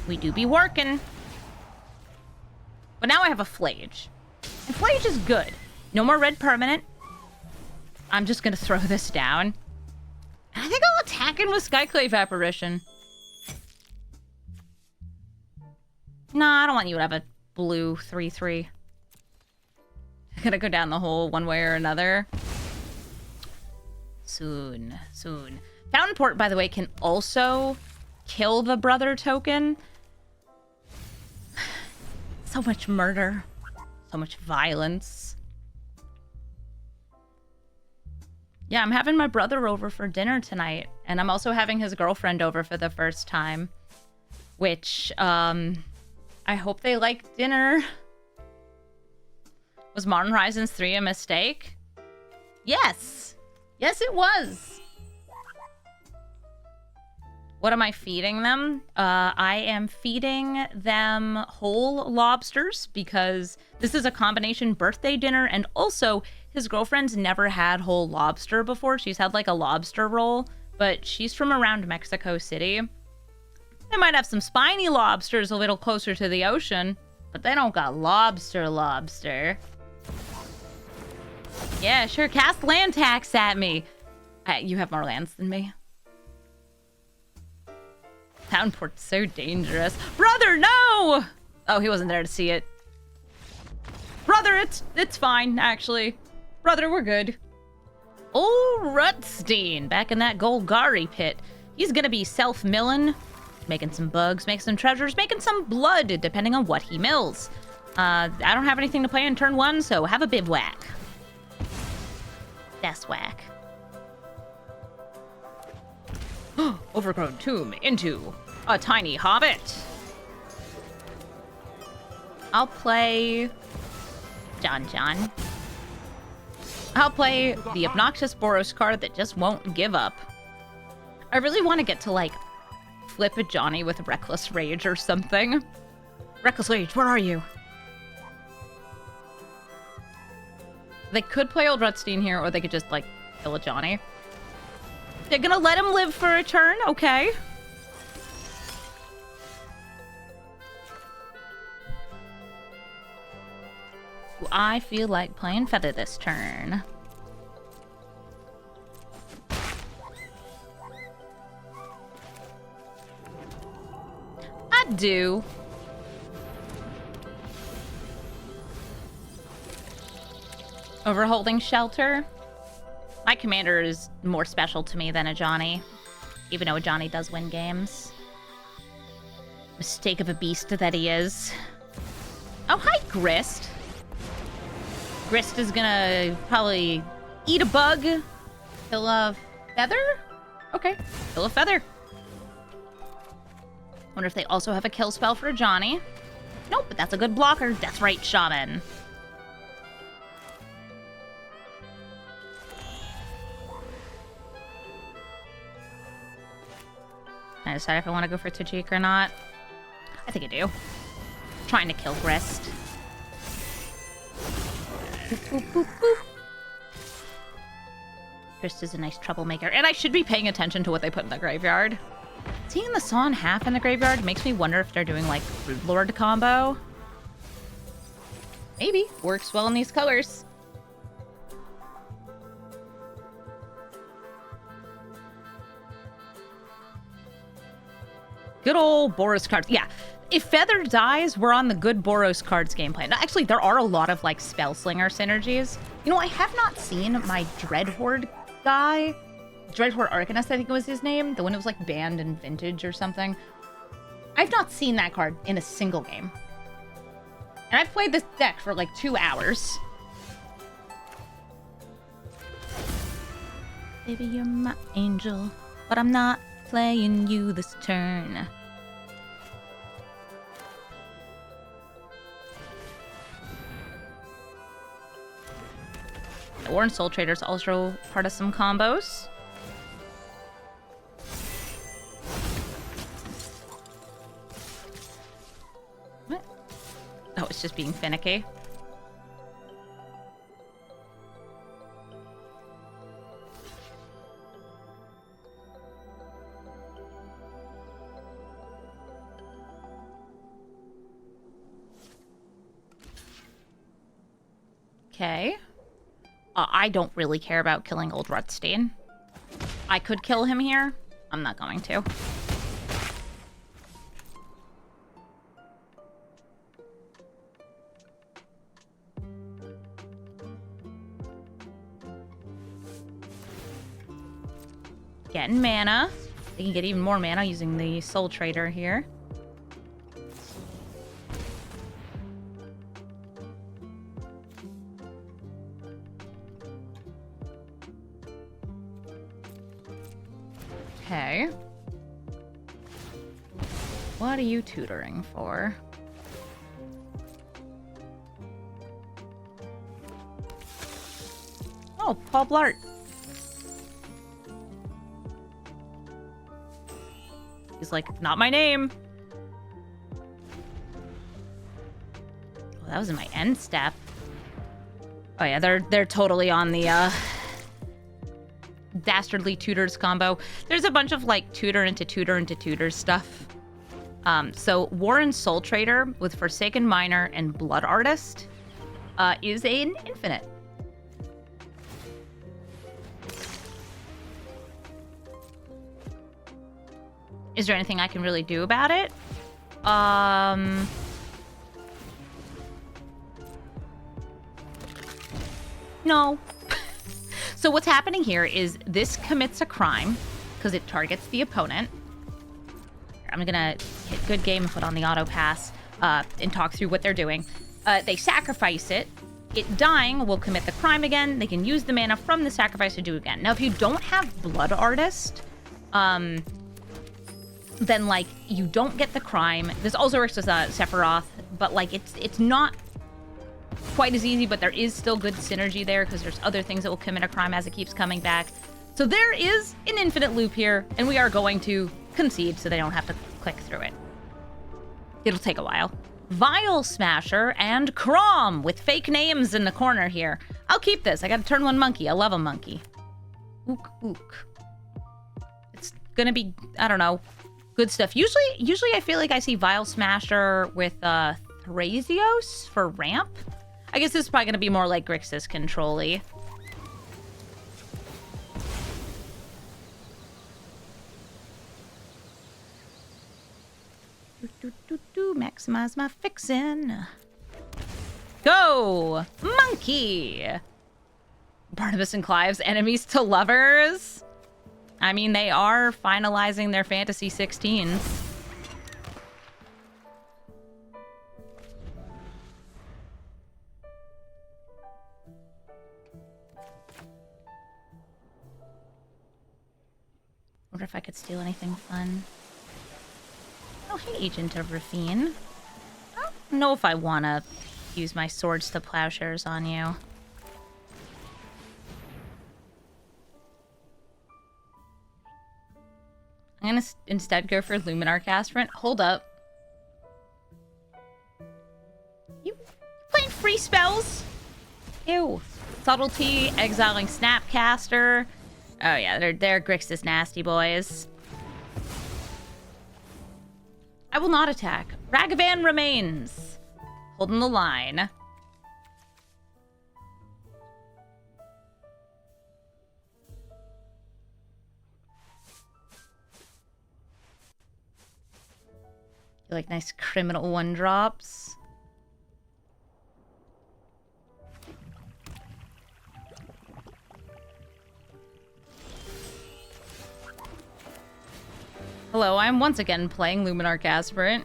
We do be working. But now I have a Flage. And Flage is good. No more red permanent. I'm just gonna throw this down. I think I'll attack him with Skyclave Apparition. Nah, I don't want you to have a blue 3/3. Gonna go down the hole one way or another. Soon. Fountain Port, by the way, can also kill the brother token. So much murder. So much violence. Yeah, I'm having my brother over for dinner tonight. And I'm also having his girlfriend over for the first time. Which, I hope they like dinner. Was Modern Horizons 3 a mistake? Yes! Yes, it was! What am I feeding them? I am feeding them whole lobsters because this is a combination birthday dinner, and also his girlfriend's never had whole lobster before. She's had like a lobster roll, but she's from around Mexico City. They might have some spiny lobsters a little closer to the ocean, but they don't got lobster. Yeah, sure, cast land tax at me. You have more lands than me. Townport's so dangerous. Brother, no! Oh, he wasn't there to see it. Brother, it's fine, actually. Brother, we're good. Oh, Rutstein, back in that Golgari pit. He's gonna be self-milling, making some bugs, making some treasures, making some blood, depending on what he mills. I don't have anything to play in turn 1, so have a bivouac. That's whack. Overgrown tomb into a tiny hobbit. I'll play John. I'll play the obnoxious Boros card that just won't give up. I really want to get to, like, flip Ajani with Reckless Rage or something. Reckless Rage, where are you? They could play Old Rutstein here, or they could just, like, kill Ajani. They're gonna let him live for a turn? Okay. I feel like playing Feather this turn. I do. Overholding Shelter. My commander is more special to me than Ajani, even though Ajani does win games. Mistake of a beast that he is. Oh, hi, Grist. Grist is gonna probably eat a bug, kill a feather? Okay, kill a feather. Wonder if they also have a kill spell for Ajani. Nope, but that's a good blocker. Deathrite Shaman. I decide if I want to go for Tajik or not. I think I do. Trying to kill Grist. Boop, boop, boop, boop. Grist is a nice troublemaker. And I should be paying attention to what they put in the graveyard. Seeing the Saw in half in the graveyard makes me wonder if they're doing, like, Brood Lord combo. Maybe. Works well in these colors. Good old Boros cards. Yeah. If Feather dies, we're on the good Boros cards game plan. Actually, there are a lot of, like, Spellslinger synergies. You know, I have not seen my Dreadhorde guy. Dreadhorde Arcanist, I think was his name. The one that was, like, banned in Vintage or something. I've not seen that card in a single game. And I've played this deck for, like, 2 hours. Baby, you're my angel, but I'm not playing you this turn. The Warren Soul Trader's also part of some combos. What? Oh, it's just being finicky. Okay. I don't really care about killing Old Rutstein. I could kill him here. I'm not going to. Getting mana. They can get even more mana using the Soul Trader here. Okay. What are you tutoring for? Oh, Paul Blart. He's like, not my name. Oh, that was in my end step. Oh yeah, they're totally on the Dastardly Tutors combo. There's a bunch of like tutor into tutor into tutor stuff. So Warren Soul Trader with Forsaken Miner and Blood Artist is an infinite. Is there anything I can really do about it? No. So what's happening here is this commits a crime because it targets the opponent. I'm gonna hit good game and put on the auto pass and talk through what they're doing. They sacrifice it. It dying will commit the crime again. They can use the mana from the sacrifice to do it again. Now, if you don't have Blood Artist, then like you don't get the crime. This also works with Sephiroth, but like it's not quite as easy, but there is still good synergy there because there's other things that will commit a crime as it keeps coming back. So there is an infinite loop here, and we are going to concede so they don't have to click through it. It'll take a while. Vial Smasher and Crom with fake names in the corner here. I'll keep this. I got a turn 1 monkey. I love a monkey. Ook, ook. It's gonna be, I don't know, good stuff. Usually I feel like I see Vial Smasher with Thrazios for ramp. I guess this is probably gonna be more like Grixis control-y. Maximize my fixin'. Go! Monkey! Barnabas and Clive's enemies to lovers. I mean, they are finalizing their Fantasy 16s. Wonder if I could steal anything fun. Oh, hey, Agent of Rafine. I don't know if I want to use my swords to plowshares on you. I'm going to instead go for Luminarch Aspirant. Hold up. You playing free spells? Ew. Subtlety, Exiling Snapcaster. Oh yeah, they're Grixis nasty boys. I will not attack. Ragavan remains. Holding the line. You like nice criminal 1-drops? Hello, I'm once again playing Luminarch Aspirant.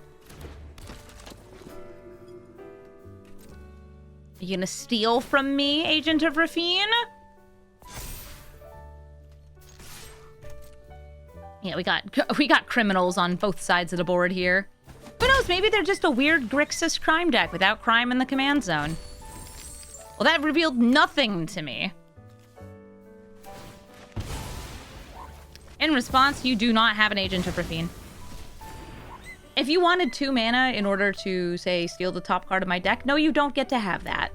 Are you gonna steal from me, Agent of Rafine? Yeah, we got criminals on both sides of the board here. Who knows, maybe they're just a weird Grixis crime deck without crime in the command zone. Well, that revealed nothing to me. In response, you do not have an Agent of Rafine. If you wanted 2 mana in order to, say, steal the top card of my deck, no, you don't get to have that.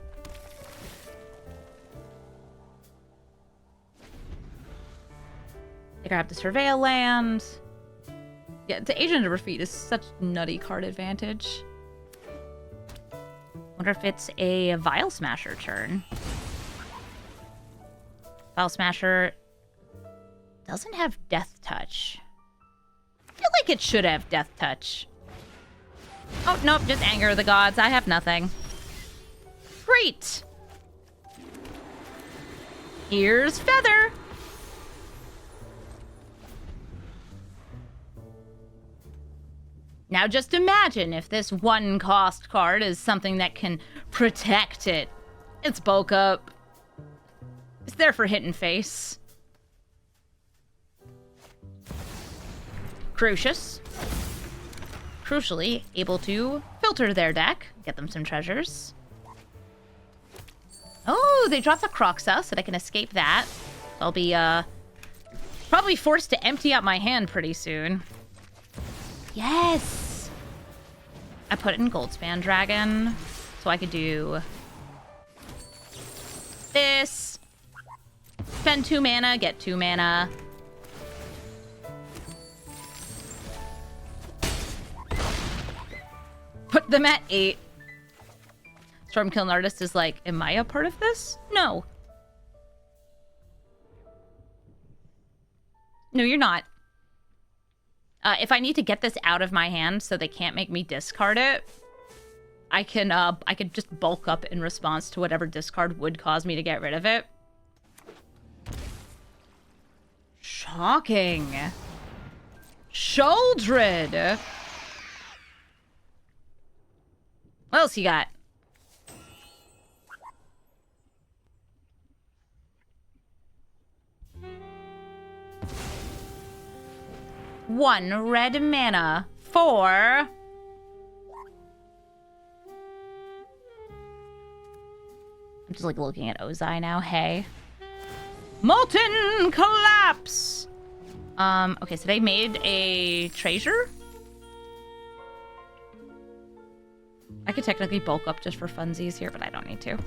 They grab the Surveil land. Yeah, the Agent of Rafine is such nutty card advantage. Wonder if it's a Vial Smasher turn. Foul Smasher doesn't have Death Touch. I feel like it should have Death Touch. Oh, nope, just Anger of the Gods. I have nothing. Great! Here's Feather! Now just imagine if this 1-cost card is something that can protect it. It's bulk up. It's there for hit and face. Crucius. Crucially, able to filter their deck. Get them some treasures. Oh, they dropped the Croxa, so they can escape that. I'll be, probably forced to empty out my hand pretty soon. Yes! I put it in Goldspan Dragon, so I could do this. Spend 2 mana, get 2 mana. Put them at 8. Stormkiln Artist is like, am I a part of this? No. No, you're not. If I need to get this out of my hand so they can't make me discard it, I could just bulk up in response to whatever discard would cause me to get rid of it. Shocking. Shuldred. What else you got? One red mana for... I'm just like looking at Ozai now. Hey. Molten Collapse! Okay, so they made a treasure? I could technically bulk up just for funsies here, but I don't need to.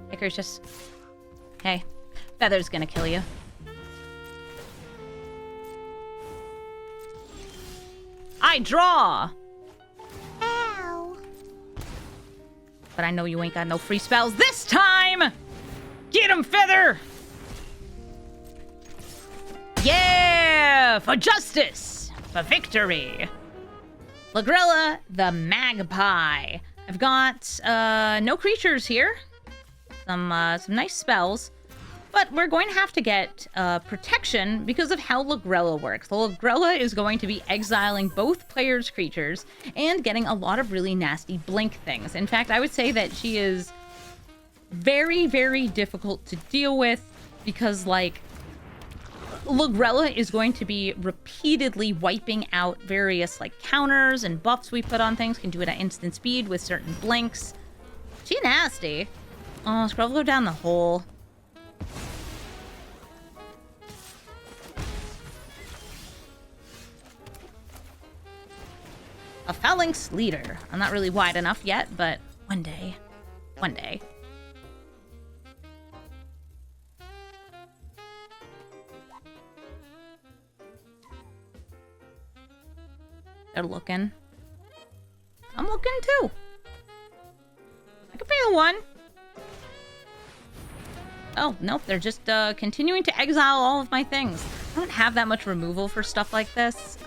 Hey, Crucius. Hey. Feather's gonna kill you. I draw! Ow. But I know you ain't got no free spells this time! Get him, Feather! Yeah! For justice! For victory! Lorella, the Magpie. I've got no creatures here. Some nice spells. But we're going to have to get protection because of how Lorella works. Lorella is going to be exiling both players' creatures and getting a lot of really nasty blink things. In fact, I would say that she is very, very difficult to deal with because, like, Lorella is going to be repeatedly wiping out various, like, counters and buffs we put on things. Can do it at instant speed with certain blinks. She nasty. Oh, scroll go down the hole. A Phalanx Leader. I'm not really wide enough yet, but one day. One day. They're looking. I'm looking too. I could pay the 1. Oh, nope. They're just continuing to exile all of my things. I don't have that much removal for stuff like this.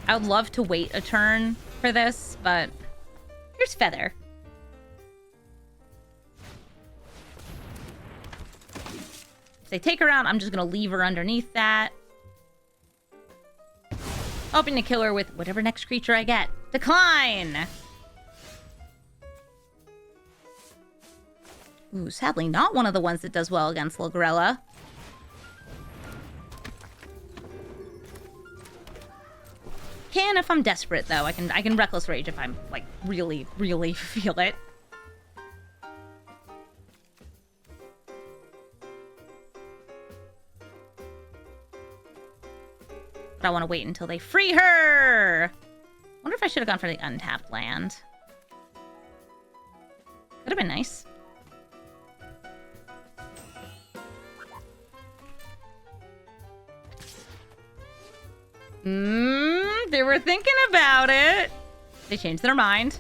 I would love to wait a turn for this, but here's Feather. If they take her out, I'm just going to leave her underneath that. Hoping to kill her with whatever next creature I get. Decline! Ooh, sadly not one of the ones that does well against Lorella. Can if I'm desperate, though. I can Reckless Rage if I'm, like, really, really feel it. But I want to wait until they free her! Wonder if I should have gone for the untapped land. Could have been nice. They were thinking about it. They changed their mind.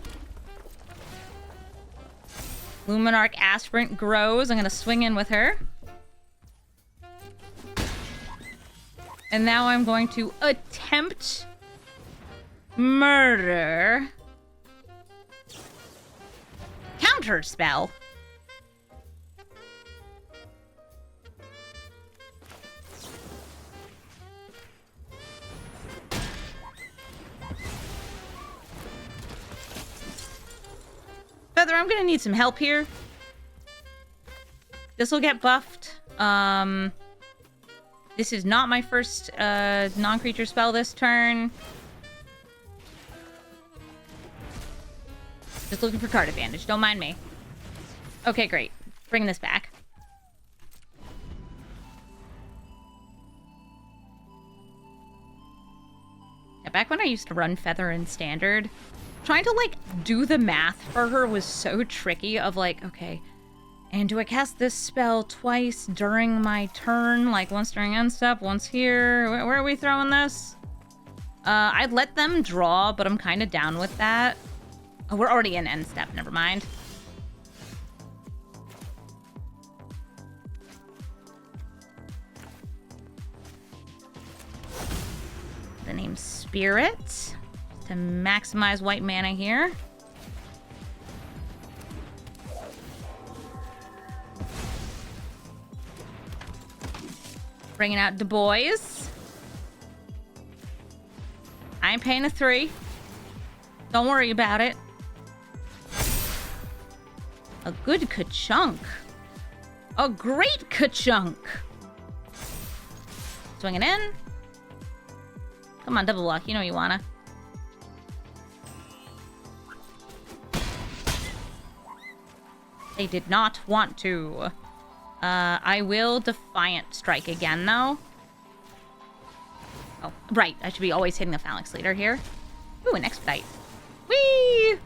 Luminarch Aspirant grows. I'm going to swing in with her. And now I'm going to attempt murder. Counter spell. Feather, I'm gonna need some help here. This will get buffed. This is not my first non-creature spell this turn. Just looking for card advantage. Don't mind me. Okay, great. Bring this back. Yeah, back when I used to run Feather in Standard, trying to, like, do the math for her was so tricky of, like, okay, and do I cast this spell twice during my turn? Like, once during end step, once here? Where are we throwing this? I'd let them draw, but I'm kind of down with that. Oh, we're already in end step. Never mind. The name Spirit to maximize white mana here. Bringing out Du Bois. I ain't paying a 3. Don't worry about it. A good ka-chunk. A great ka-chunk. Swinging in. Come on, double block. You know you wanna. They did not want to. I will Defiant Strike again, though. Oh, right. I should be always hitting the Phalanx Leader here. Ooh, an Expedite. Whee!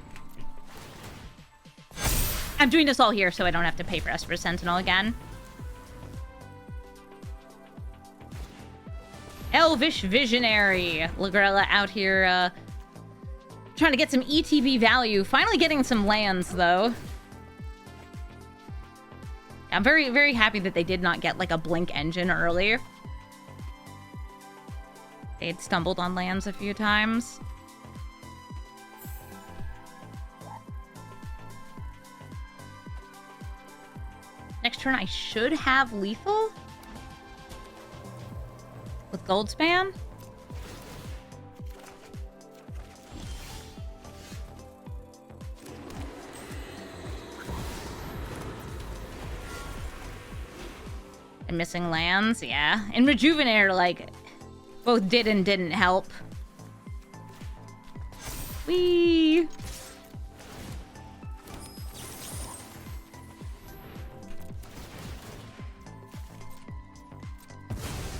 I'm doing this all here so I don't have to pay for Esper Sentinel again. Elvish Visionary. Lorella out here trying to get some ETB value. Finally getting some lands, though. I'm very, very happy that they did not get, like, a Blink Engine early. They had stumbled on lands a few times. Next turn, I should have lethal with Goldspan. And missing lands, yeah. And Rejuvenator, like, both did and didn't help. Whee!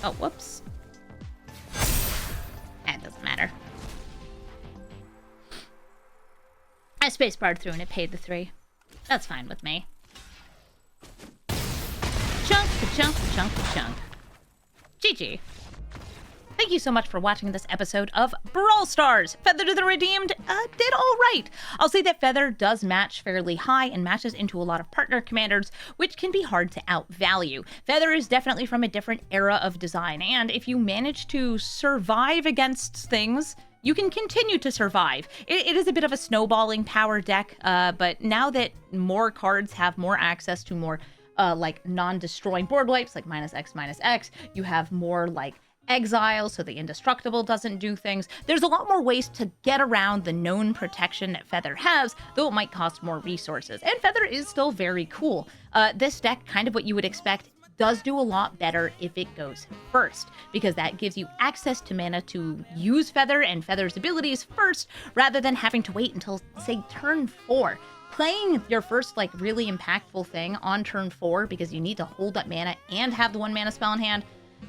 Oh, whoops. That doesn't matter. I spacebarred through and it paid the 3. That's fine with me. Chunk, chunk, chunk, chunk. GG. Thank you so much for watching this episode of Brawl Stars. Feather to the Redeemed did all right. I'll say that Feather does match fairly high and matches into a lot of partner commanders, which can be hard to outvalue. Feather is definitely from a different era of design, and if you manage to survive against things, you can continue to survive. It is a bit of a snowballing power deck, but now that more cards have more access to more like non-destroying board wipes, like -X, you have more like exile, so the indestructible doesn't do things. There's a lot more ways to get around the known protection that Feather has, though it might cost more resources. And Feather is still very cool. This deck, kind of what you would expect, does do a lot better if it goes first, because that gives you access to mana to use Feather and Feather's abilities first, rather than having to wait until, say, turn 4. Playing your first, like, really impactful thing on turn 4 because you need to hold up mana and have the 1 mana spell in hand,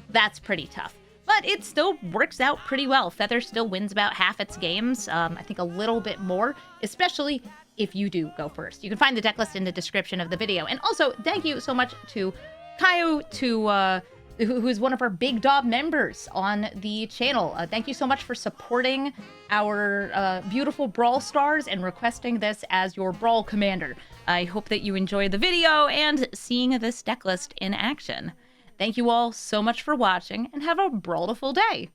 that's pretty tough. But it still works out pretty well. Feather still wins about half its games. I think a little bit more, especially if you do go first. You can find the deck list in the description of the video. And also, thank you so much to Kaio, to who is one of our Big Dog members on the channel. Thank you so much for supporting our beautiful Brawl stars and requesting this as your Brawl commander. I hope that you enjoyed the video and seeing this deck list in action. Thank you all so much for watching, and have a brawliful day!